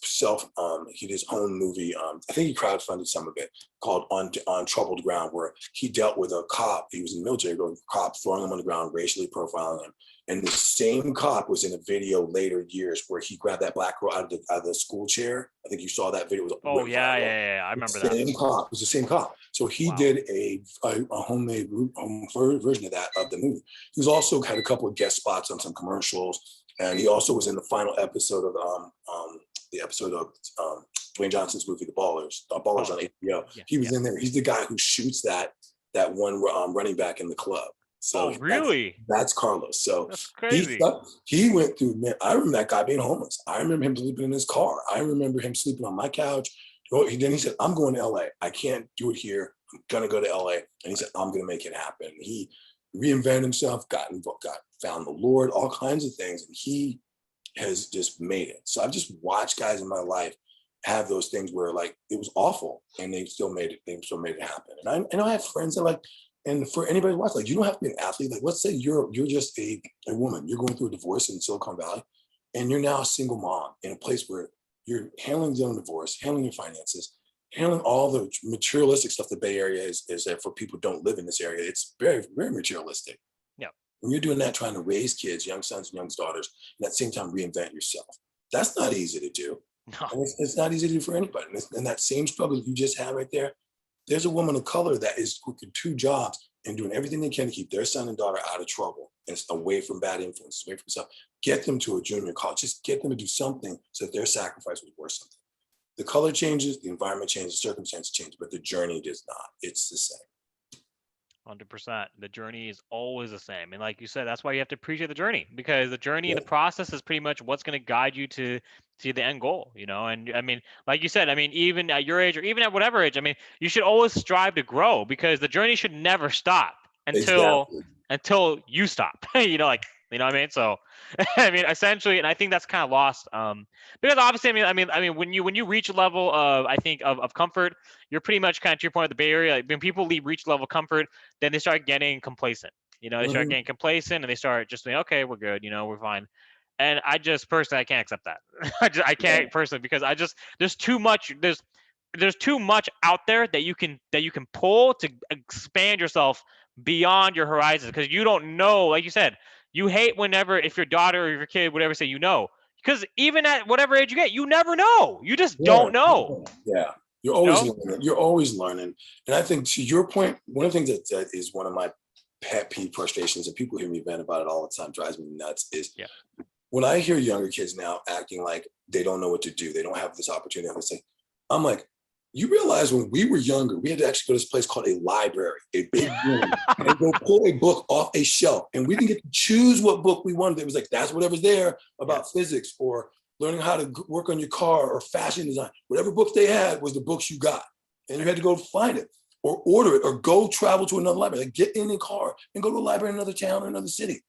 he did his own movie. I think he crowdfunded some of it called On Troubled Ground, where he dealt with a cop. He was in the military, a cop throwing him on the ground, racially profiling him. And the same cop was in a video later years where he grabbed that black girl out of the school chair. I think you saw that video. I remember that. Same cop. It was the same cop. So he did a homemade version of that of the movie. He's also had a couple of guest spots on some commercials, and he also was in the final episode of Dwayne Johnson's movie, The Ballers on HBO. He was in there. He's the guy who shoots that one running back in the club. So really? That's Carlos. So that's crazy. He went through, man, I remember that guy being homeless. I remember him sleeping in his car. I remember him sleeping on my couch. Then he said, I'm going to LA. I can't do it here. I'm going to go to LA. And he said, I'm going to make it happen. He reinvented himself, found the Lord, all kinds of things. And he has just made it. So I've just watched guys in my life have those things where like it was awful and they still made it happen. And I have friends that like, and for anybody to watch, like you don't have to be an athlete. Like let's say you're just a woman, you're going through a divorce in Silicon Valley and you're now a single mom in a place where you're handling your own divorce, handling your finances, handling all the materialistic stuff the Bay Area is that for people who don't live in this area. It's very, very materialistic. Yeah. When you're doing that, trying to raise kids, young sons and young daughters, and at the same time reinvent yourself. That's not easy to do. No. It's not easy to do for anybody. And that same struggle you just had right there, there's a woman of color that is working 2 jobs and doing everything they can to keep their son and daughter out of trouble and away from bad influences, away from stuff. Get them to a junior college. Just get them to do something so that their sacrifice was worth something. The color changes, the environment changes, the circumstances change, but the journey does not. It's the same. 100%. The journey is always the same. And like you said, that's why you have to appreciate the journey, because the journey and the process is pretty much what's going to guide you to the end goal, And I mean, like you said, I mean, even at your age or even at whatever age, I mean, you should always strive to grow because the journey should never stop until you stop, you know what I mean? So, I mean, essentially, and I think that's kind of lost, because obviously, I mean, when you reach a level of, I think of comfort, you're pretty much kind of to your point of the Bay Area. Like, when people reach level of comfort, then they start getting complacent, They start Mhm. getting complacent and they start just saying, okay, we're good, we're fine. And I just personally, I can't accept that. I Yeah. can't personally, because there's too much, there's too much out there that you can pull to expand yourself beyond your horizons, because you don't know, like you said, you hate whenever, if your daughter or your kid would ever say, because even at whatever age you get, you never know. You just Yeah, don't know. yeah. You're You always know? learning. You're always learning. And I think, to your point, one of the things that is one of my pet peeve frustrations, and people hear me vent about it all the time, drives me nuts, is Yeah. when I hear younger kids now acting like they don't know what to do, they don't have this opportunity. I'm like, you realize when we were younger, we had to actually go to this place called a library, a big room, and go pull a book off a shelf. And we didn't get to choose what book we wanted. It was like, that's whatever's there about physics or learning how to work on your car or fashion design. Whatever books they had was the books you got. And you had to go find it or order it or go travel to another library. Like, get in a car and go to a library in another town or another city.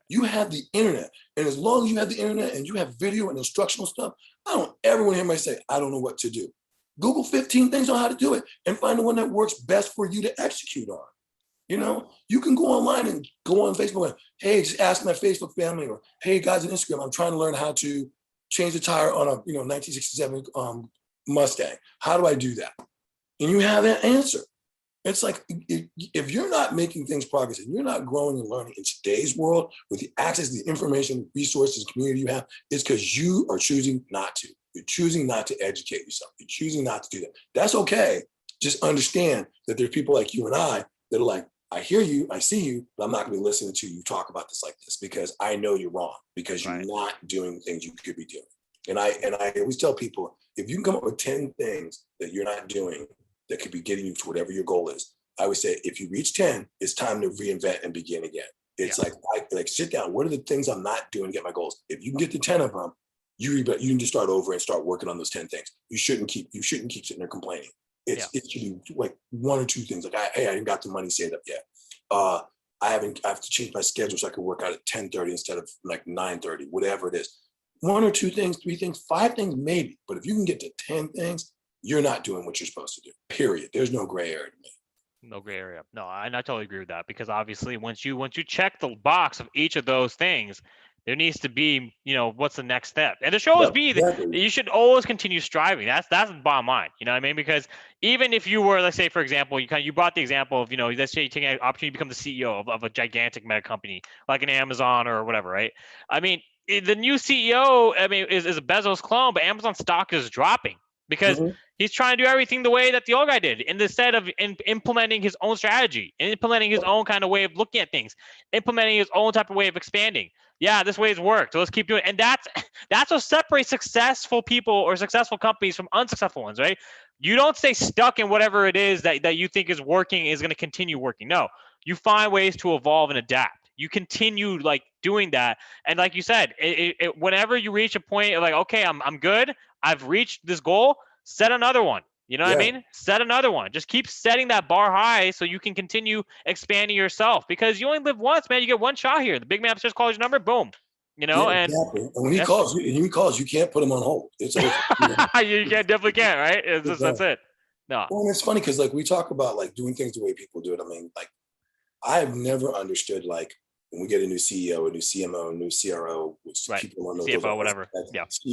You have the internet. And as long as you have the internet and you have video and instructional stuff, I don't ever want to hear anybody say, I don't know what to do. Google 15 things on how to do it and find the one that works best for you to execute on. You can go online and go on Facebook and, hey, just ask my Facebook family, or, hey, guys on Instagram, I'm trying to learn how to change the tire on a 1967 Mustang. How do I do that? And you have that answer. It's like, if you're not making things progress and you're not growing and learning in today's world with the access to the information, resources, community you have, it's because you are choosing not to. You're choosing not to educate yourself. You're choosing not to do that. That's okay. Just understand that there's people like you and I that are like, I hear you, I see you, but I'm not going to be listening to you talk about this like this, because I know you're wrong, because you're not doing things you could be doing. And I always tell people, if you can come up with 10 things that you're not doing that could be getting you to whatever your goal is, I would say, if you reach 10, it's time to reinvent and begin again. It's like sit down. What are the things I'm not doing to get my goals? If you can get to 10 of them, you can just start over and start working on those 10 things. You shouldn't keep sitting there complaining. It should be like one or two things. Like, hey, I didn't got the money saved up yet. I have to change my schedule so I can work out at 10:30 instead of like 9:30, whatever it is. One or two things, three things, five things, maybe. But if you can get to 10 things, you're not doing what you're supposed to do. Period. There's no gray area to me. No gray area. No, I totally agree with that, because obviously once you check the box of each of those things, there needs to be, what's the next step? And there should always be that you should always continue striving. That's the bottom line. You know what I mean? Because even if you were, let's say, for example, you brought the example of, let's say you take an opportunity to become the CEO of a gigantic mega company like an Amazon or whatever, right? I mean, the new CEO, is a Bezos clone, but Amazon stock is dropping because he's trying to do everything the way that the old guy did, instead of implementing his own strategy, implementing his own kind of way of looking at things, implementing his own type of way of expanding. Yeah, this way has worked, so let's keep doing it. And that's what separates successful people or successful companies from unsuccessful ones, right? You don't stay stuck in whatever it is that you think is working is going to continue working. No, you find ways to evolve and adapt. You continue like doing that, and like you said, whenever you reach a point of like, okay, I'm good, I've reached this goal, set another one. You know what I mean? Set another one. Just keep setting that bar high so you can continue expanding yourself, because you only live once, man. You get one shot here. The big man upstairs calls your number, boom. And exactly. And when he calls, you can't put him on hold. It's over. you definitely can't, right? That's it. No. Well, and it's funny because like we talk about like doing things the way people do it. I mean, like I've never understood like when we get a new CEO, a new CMO, a new CRO, which people don't know. CFO, whatever.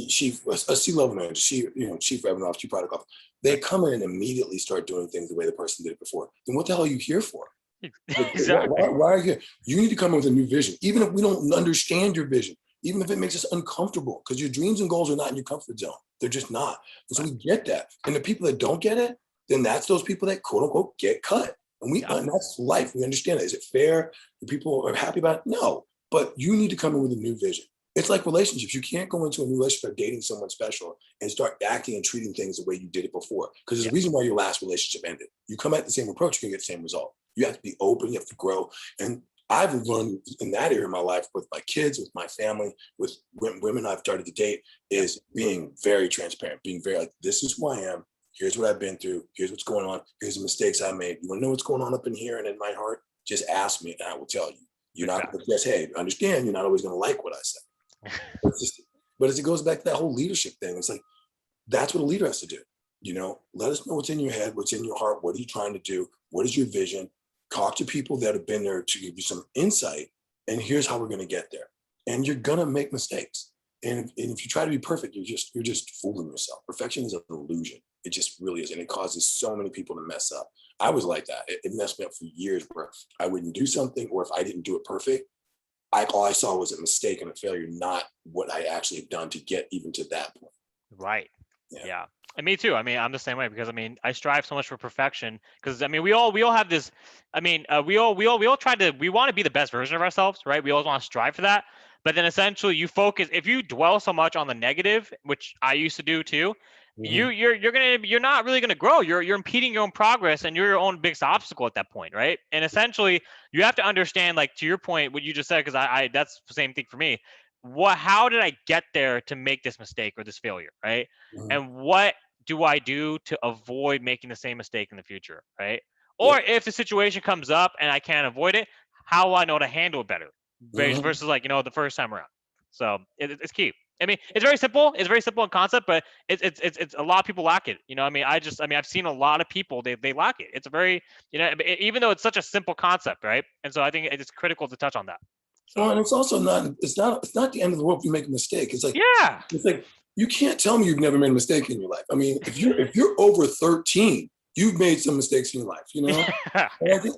Chief, a C-level manager, chief revenue officer, chief product officer. They come in and immediately start doing things the way the person did it before. Then what the hell are you here for? Exactly. Why are you here? You need to come in with a new vision, even if we don't understand your vision, even if it makes us uncomfortable, because your dreams and goals are not in your comfort zone. They're just not. And so we get that. And the people that don't get it, then that's those people that quote unquote get cut. And that's life. We understand that. Is it fair? Do people are happy about it? No. But you need to come in with a new vision. It's like relationships. You can't go into a new relationship dating someone special and start acting and treating things the way you did it before. Because there's a reason why your last relationship ended. You come at the same approach, you can get the same result. You have to be open, you have to grow. And I've learned in that area of my life with my kids, with my family, with women I've started to date, is being very transparent, being very like, this is who I am. Here's what I've been through. Here's what's going on. Here's the mistakes I made. You want to know what's going on up in here and in my heart? Just ask me and I will tell you. You're not going to just, hey, understand you're not always going to like what I say. But as it goes back to that whole leadership thing, it's like, that's what a leader has to do. Let us know what's in your head, what's in your heart. What are you trying to do? What is your vision? talk to people that have been there to give you some insight. And here's how we're going to get there. And you're going to make mistakes. And if you try to be perfect, you're just fooling yourself. Perfection is an illusion. It just really is. And it causes so many people to mess up. I was like that. It messed me up for years where I wouldn't do something, or if I didn't do it perfect, all I saw was a mistake and a failure, not what I actually had done to get even to that point. Right. Yeah. And me too. I mean, I'm the same way, because I mean, I strive so much for perfection, because I mean, we all have this. I mean, we all we want to be the best version of ourselves, right? We always want to strive for that. But then essentially, you focus, if you dwell so much on the negative, which I used to do too, you're not really gonna grow. You're impeding your own progress, and you're your own biggest obstacle at that point, right? And essentially, you have to understand, like, to your point, what you just said, because I that's the same thing for me. How did I get there to make this mistake or this failure, right? And what do I do to avoid making the same mistake in the future, right? Or if the situation comes up and I can't avoid it, how will I know to handle it better versus, like, the first time around? So it's key. I mean, it's very simple. It's very simple in concept, but it's a lot of people lack it. I mean, I've seen a lot of people, they lack it. It's a very, even though it's such a simple concept, right? And so I think it's critical to touch on that. So. Well, and it's also it's not the end of the world if you make a mistake. It's like, it's like, you can't tell me you've never made a mistake in your life. I mean, if you're over 13, you've made some mistakes in your life,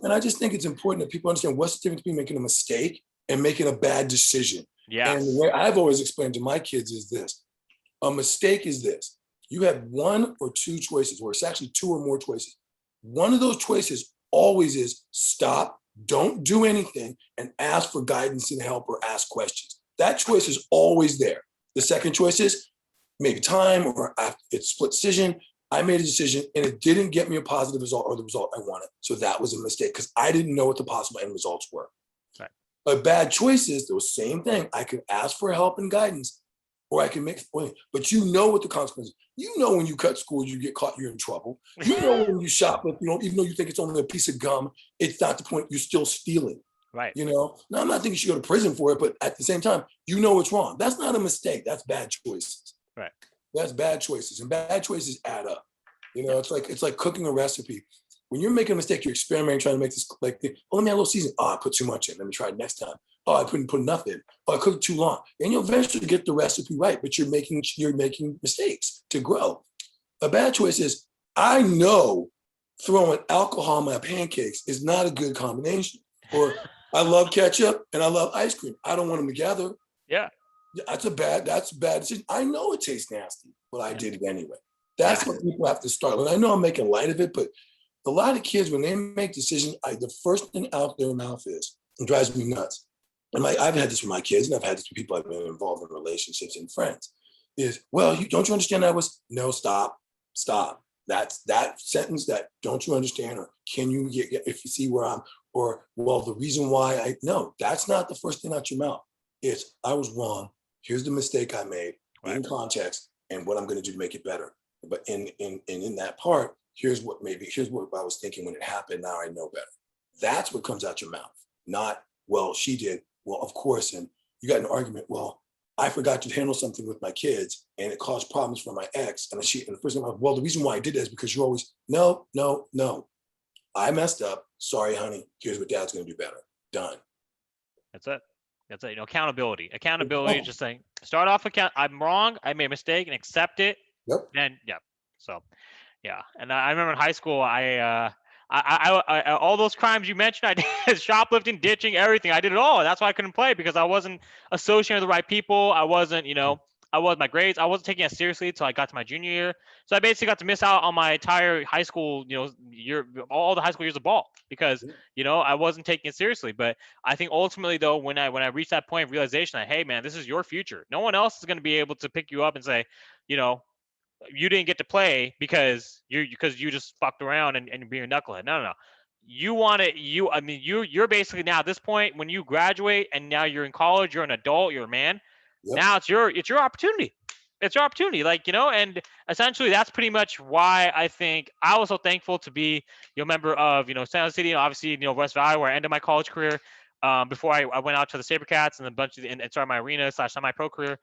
And I just think it's important that people understand what's the difference between making a mistake and making a bad decision. Yeah. And the way I've always explained to my kids is this: a mistake is this. You have one or two choices, or it's actually two or more choices. One of those choices always is stop, don't do anything, and ask for guidance and help, or ask questions. That choice is always there. The second choice is maybe time, or it's split decision. I made a decision and it didn't get me a positive result or the result I wanted. So that was a mistake because I didn't know what the possible end results were. Right. But bad choices, the same thing. I could ask for help and guidance, or I can make, but you know what the consequences. When you cut school, you get caught, you're in trouble. When you shoplift, even though you think it's only a piece of gum, it's not the point. You're still stealing. Right. Now, I'm not thinking you should go to prison for it, but at the same time, it's wrong. That's not a mistake. That's bad choices. Right. That's bad choices, and bad choices add up. It's like cooking a recipe. When you're making a mistake, you're experimenting, trying to make this let me add a little seasoning. Oh, I put too much in. Let me try it next time. Oh, I couldn't put enough in. Oh, I cooked too long. And you'll eventually get the recipe right, but you're making mistakes to grow. A bad choice is, I know throwing alcohol in my pancakes is not a good combination. Or I love ketchup and I love ice cream. I don't want them together. Yeah. That's a bad decision. I know it tastes nasty, but I did it anyway. That's what people have to start. And I know I'm making light of it, but a lot of kids, when they make decisions, the first thing out their mouth is, it drives me nuts. And I've had this with my kids, and I've had this with people I've been involved in relationships and friends, is, well, don't you understand that was, no, stop. That's that sentence, that don't you understand, or can you get, if you see where I'm, or, well, the reason why no, that's not the first thing out your mouth. It's, I was wrong. Here's the mistake I made in context and what I'm going to do to make it better. But in that part, here's what I was thinking when it happened. Now I know better. That's what comes out your mouth. Not, well, she did. Well, of course. And you got an argument. Well, I forgot to handle something with my kids and it caused problems for my ex. And the first time well, the reason why I did that is because you're always, no. I messed up. Sorry, honey. Here's what dad's going to do better. Done. That's it. Accountability. Accountability is just saying, start off I'm wrong. I made a mistake, and accept it. Yep. Then, So, and I remember in high school, I all those crimes you mentioned, I did shoplifting, ditching, everything. I did it all. That's why I couldn't play, because I wasn't associating with the right people. I wasn't, my grades. I wasn't taking it seriously until I got to my junior year. So I basically got to miss out on my entire high school, all the high school years of ball, because, I wasn't taking it seriously. But I think ultimately, though, when I reached that point of realization that, hey, man, this is your future. No one else is going to be able to pick you up and say, you didn't get to play because you just fucked around and being a knucklehead. No. You're basically now at this point, when you graduate and now you're in college, you're an adult, you're a man. Yep. Now it's your opportunity. It's your opportunity. And essentially that's pretty much why I think I was so thankful to be a member of, San Jose City, and obviously, West Valley, where I ended my college career, before I went out to the SaberCats and and started my arena / semi-pro career.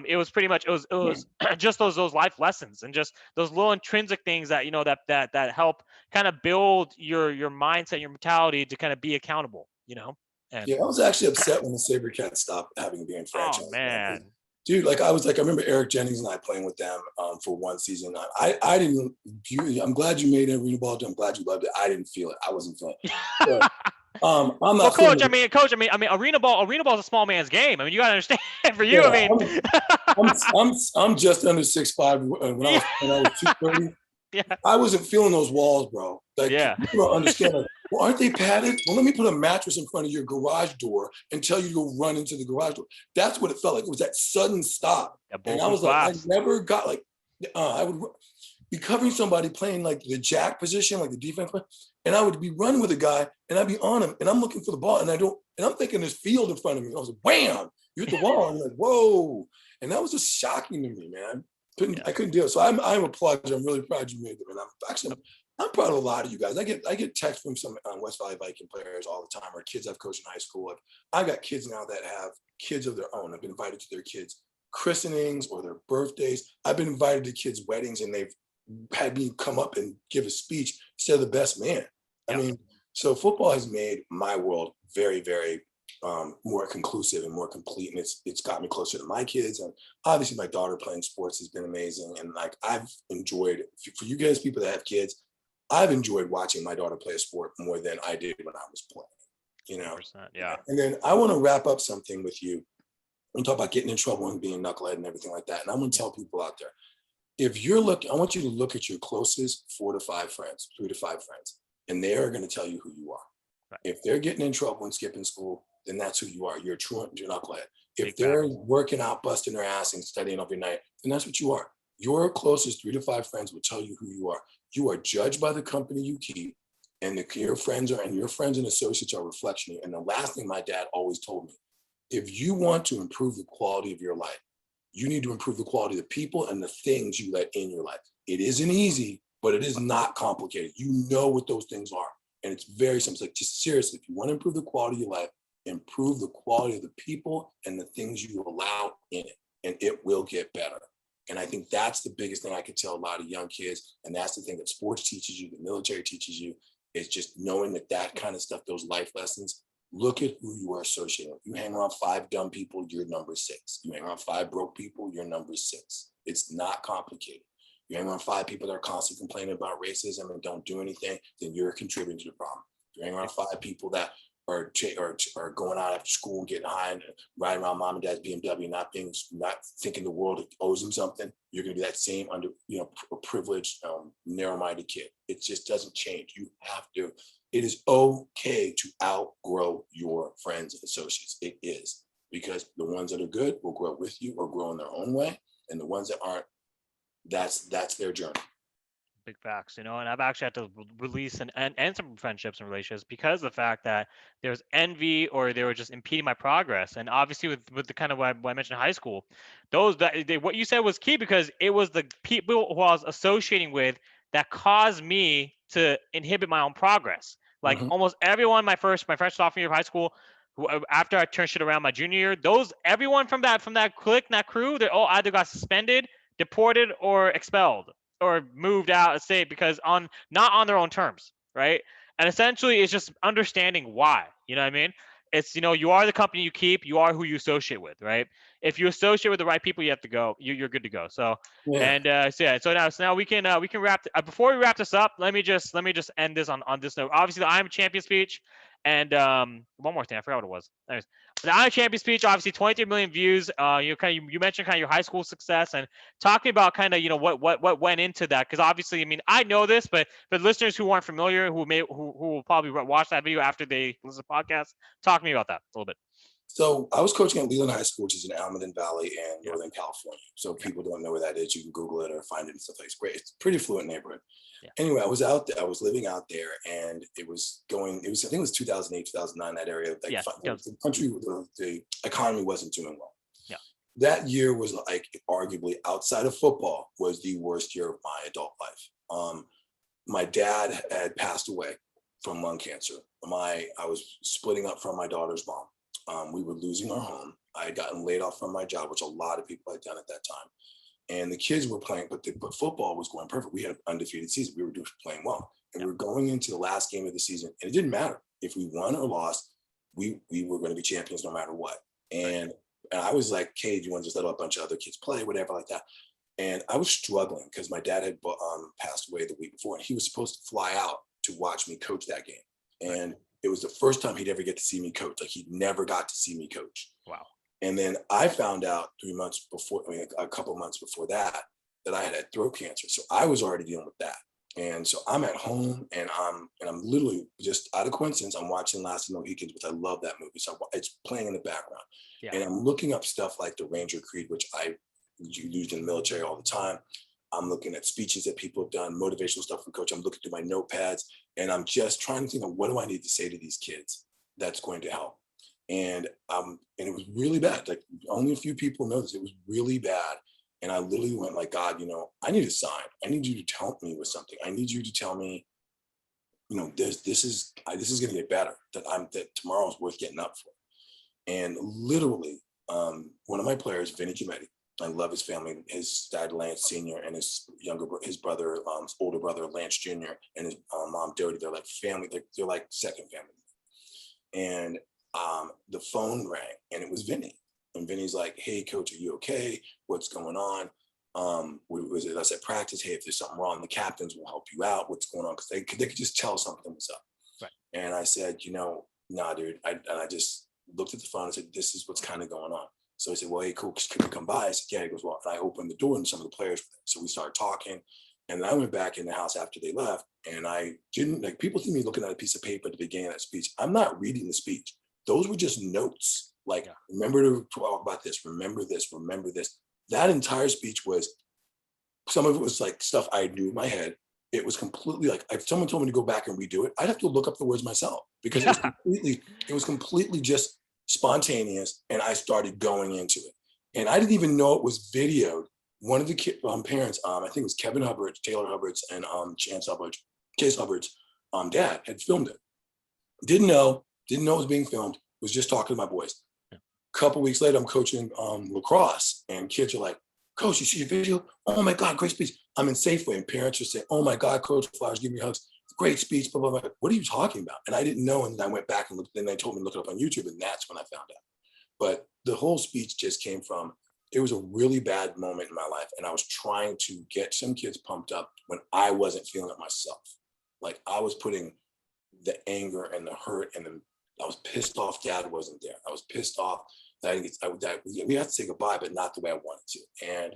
It was pretty much it was just those life lessons and just those little intrinsic things that that help kind of build your mindset, your mentality to kind of be accountable. And Yeah, I was actually upset when the SaberCats stopped having being oh franchise, man. man, Dude, like I remember Eric Jennings and I playing with them for one season. I didn't. I'm glad you made Arena Ball. I'm glad you loved it. I didn't feel it. I wasn't feeling it. But, I'm well, not coach, feeling I it. mean, arena ball is a small man's game. I mean, you gotta understand. For you, I Yeah, mean, I'm just under 6'5". When I was 230. yeah, I wasn't feeling those walls, bro. Like yeah, people don't understand. Like, well, aren't they padded? Well, let me put a mattress in front of your garage door and tell you to go run into the garage door. That's what it felt like. It was that sudden stop, yeah, and I bulletproof was like, I glass. never got like, I would be covering somebody playing like the jack position, like the defense, and I would be running with a guy, and I'd be on him, and I'm looking for the ball, and I'm thinking there's field in front of me. And I was like, wham! You hit the wall. I'm like, whoa! And that was just shocking to me, man. I couldn't deal. So I'm applaud you. I'm really proud you made them. And I'm proud of a lot of you guys. I get texts from some West Valley Viking players all the time, or kids I've coached in high school. Like, I got kids now that have kids of their own. I've been invited to their kids' christenings or their birthdays. I've been invited to kids' weddings, and they've had me come up and give a speech, say the best man. I Yeah, mean, so football has made my world very, very more conclusive and more complete, and it's got me closer to my kids. And obviously, my daughter playing sports has been amazing. And like I've enjoyed, for you guys, people that have kids, I've enjoyed watching my daughter play a sport more than I did when I was playing. You know. 100%. Yeah, And then I want to wrap up something with you and talk about getting in trouble and being knucklehead and everything like that. And I'm going to tell people out there, if you're looking, I want you to look at your closest 4 to 5 friends, 3 to 5 friends, and they are going to tell you who you are. right. If they're getting in trouble and skipping school, then that's who you are. You're a truant, you're knucklehead. If Big they're facts. working out, busting their ass and studying every night, then that's what you are. Your closest 3 to 5 friends will tell you who you are. You are judged by the company you keep, and your friends and associates are a reflection. And the last thing my dad always told me, if you want to improve the quality of your life, you need to improve the quality of the people and the things you let in your life. It isn't easy, but it is not complicated. You know what those things are. And it's very simple. It's like, just seriously, if you want to improve the quality of your life, improve the quality of the people and the things you allow in it, and it will get better. And I think that's the biggest thing I could tell a lot of young kids. And that's the thing that sports teaches you, the military teaches you, is just knowing that kind of stuff, those life lessons. Look at who you are associating with. You hang around 5 dumb people, you're number 6. You hang around 5 broke people, you're number 6. It's not complicated. You hang around 5 people that are constantly complaining about racism and don't do anything, then you're contributing to the problem. If you hang around 5 people that are going out after school and getting high and riding around mom and dad's BMW, not thinking the world owes them something, you're going to be that same privileged, narrow-minded kid. It just doesn't change. You have to. It is okay to outgrow your friends and associates. It is, because the ones that are good will grow with you or grow in their own way, and the ones that aren't, that's their journey. Big facts, and I've actually had to release and end some friendships and relationships because of the fact that there's envy or they were just impeding my progress. And obviously, with the kind of what I mentioned in high school, what you said was key, because it was the people who I was associating with that caused me to inhibit my own progress. Like Mm-hmm. almost everyone, my freshman sophomore year of high school, after I turned shit around my junior year, everyone from that clique, that crew, they all either got suspended, deported, or expelled, or moved out of state because not on their own terms, right? And essentially, it's just understanding why. You know what I mean? It's you are the company you keep, you are who you associate with, right? If you associate with the right people, you have to go. You're good to go. So Yeah. and so yeah, so now we can wrap. Before we wrap this up, let me just end this on this note. Obviously, the I'm a Champion speech, and one more thing, I forgot what it was. Anyways, the I'm a Champion speech, obviously 23 million views. You mentioned kind of your high school success and talking about kind of what went into that, because obviously, I mean, I know this, but for listeners who aren't familiar, who will probably watch that video after they listen to the podcast, talk to me about that a little bit. So I was coaching at Leland High School, which is in Almaden Valley in Yeah. Northern California. So Yeah. people don't know where that is, you can Google it or find it and stuff like that. It's great. It's a pretty fluent neighborhood. Yeah. Anyway, I was out there. I was living out there, and I think it was 2008, 2009, that area. Like, Yeah. the country, the economy wasn't doing well. Yeah. That year was, like, arguably, outside of football, was the worst year of my adult life. My dad had passed away from lung cancer. I was splitting up from my daughter's mom. We were losing our home. I had gotten laid off from my job, which a lot of people had done at that time. And the kids were playing, but football was going perfect. We had an undefeated season. We were playing well. And we were going into the last game of the season. And it didn't matter if we won or lost. We were going to be champions no matter what. And I was like, "Hey, do you want to just let a bunch of other kids play, whatever like that?" And I was struggling because my dad had passed away the week before, and he was supposed to fly out to watch me coach that game. And it was the first time he'd ever get to see me coach. Like, he'd never got to see me coach. Wow. And then I found out a couple months before that I had throat cancer. So I was already dealing with that. And so I'm at home, and I'm literally, just out of coincidence, I'm watching Last of the Mohicans, which I love that movie. So it's playing in the background. Yeah. And I'm looking up stuff like the Ranger Creed, which I used in the military all the time. I'm looking at speeches that people have done, motivational stuff from coach. I'm looking through my notepads, and I'm just trying to think of, what do I need to say to these kids that's going to help? And it was really bad. Like, only a few people know this. It was really bad. And I literally went like, "God, I need a sign. I need you to help me with something. I need you to tell me, this is going to get better. That tomorrow is worth getting up for." And literally, one of my players, Vinny Chimetti, I love his family. His dad, Lance Sr., and his brother, older brother, Lance Jr., and his mom, Dodie. They're like family. They're like second family. And the phone rang, and it was Vinny. And Vinny's like, "Hey, coach, are you okay? What's going on? Was it us at practice? Hey, if there's something wrong, the captains will help you out. What's going on?" Because they could just tell something was up. Right. And I said, "Nah, dude." I just looked at the phone and said, "This is what's kind of going on." So he said, "Well, hey, cool, could you come by?" I said, "Yeah." He goes, "Well," and I opened the door, and some of the players were there. So we started talking. And then I went back in the house after they left, and I didn't, like, people see me looking at a piece of paper at the beginning of that speech. I'm not reading the speech. Those were just notes. Like, remember to talk about this, remember this, remember this. That entire speech was, some of it was like stuff I knew in my head. It was completely like, if someone told me to go back and redo it, I'd have to look up the words myself, because it was completely just spontaneous. And I started going into it. And I didn't even know it was videoed. One of the parents, I think it was Kevin Hubbard, Taylor Hubbard's, and Chase Hubbard's dad had filmed it. Didn't know it was being filmed. Was just talking to my boys. A couple weeks later, I'm coaching lacrosse, and kids are like, "Coach, you see your video? Oh my God, great speech." I'm in Safeway, and parents are saying, "Oh my God, Coach Flowers, give me hugs. Great speech, blah, blah, blah." What are you talking about? And I didn't know. And then I went back and looked, and they told me to look it up on YouTube, and that's when I found out. But the whole speech just came from, it was a really bad moment in my life. And I was trying to get some kids pumped up when I wasn't feeling it myself. Like, I was putting the anger and the hurt, and I was pissed off Dad wasn't there. I was pissed off that we had to say goodbye, but not the way I wanted to. And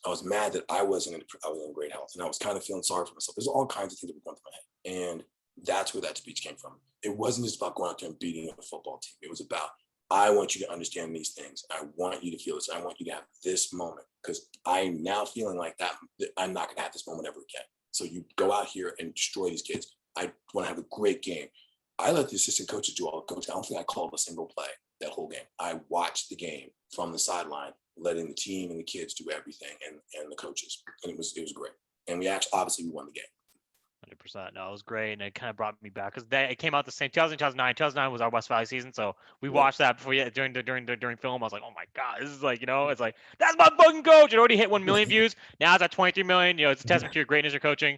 I was mad that I wasn't in great health. And I was kind of feeling sorry for myself. There's all kinds of things that were going through my head. And that's where that speech came from. It wasn't just about going out there and beating a football team. It was about, I want you to understand these things. I want you to feel this. I want you to have this moment, because I'm now feeling like that I'm not going to have this moment ever again. So you go out here and destroy these kids. I want to have a great game. I let the assistant coaches do all the coaching. I don't think I called a single play that whole game. I watched the game from the sideline, letting the team and the kids do everything, and the coaches. And it was great. And we obviously we won the game. 100%. No, it was great, and it kind of brought me back, because it came out the same 2009. 2009 was our West Valley season, so we watched that before. During film, I was like, "Oh my God, this is like, it's like, that's my fucking coach." It already hit 1 million views. Now it's at 23 million. It's a testament to your greatness, your coaching.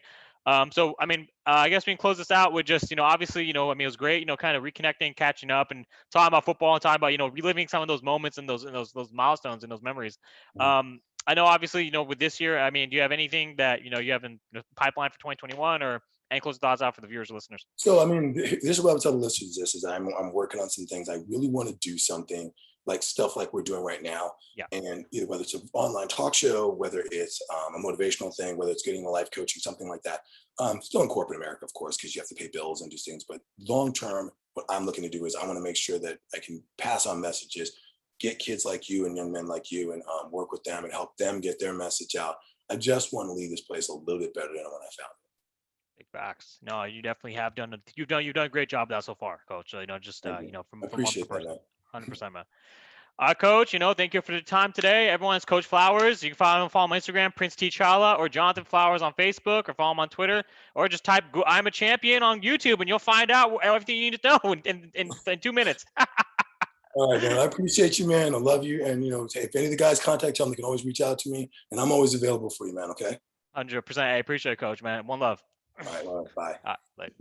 So I mean, I guess we can close this out with just, obviously, I mean, it was great, kind of reconnecting, catching up, and talking about football, and talking about, reliving some of those moments, and those milestones and those memories. I know, obviously, with this year, I mean, do you have anything that, you have in the pipeline for 2021, or any closing thoughts out for the viewers and listeners? So, I mean, this is what I would tell the listeners. Is I'm working on some things. I really want to do something like stuff like we're doing right now. Yeah. And either whether it's an online talk show, whether it's a motivational thing, whether it's getting a life coaching, something like that. Still in corporate America, of course, because you have to pay bills and do things. But long term, what I'm looking to do is I want to make sure that I can pass on messages, get kids like you and young men like you, and work with them and help them get their message out. I just want to leave this place a little bit better than when I found it. Big facts. No, you definitely have done. You've done a great job of that so far, Coach. So, from one person, 100%, man. Coach, thank you for the time today. Everyone's Coach Flowers. You can follow him on Instagram, Prince T'Challa, or Johnathan Flowers on Facebook, or follow him on Twitter, or just type "I'm a champion" on YouTube, and you'll find out everything you need to know in 2 minutes. All right, man. I appreciate you, man. I love you. And, if any of the guys contact you, they can always reach out to me. And I'm always available for you, man. Okay. 100%. I appreciate it, coach, man. One love. All right. Bye. All right, later.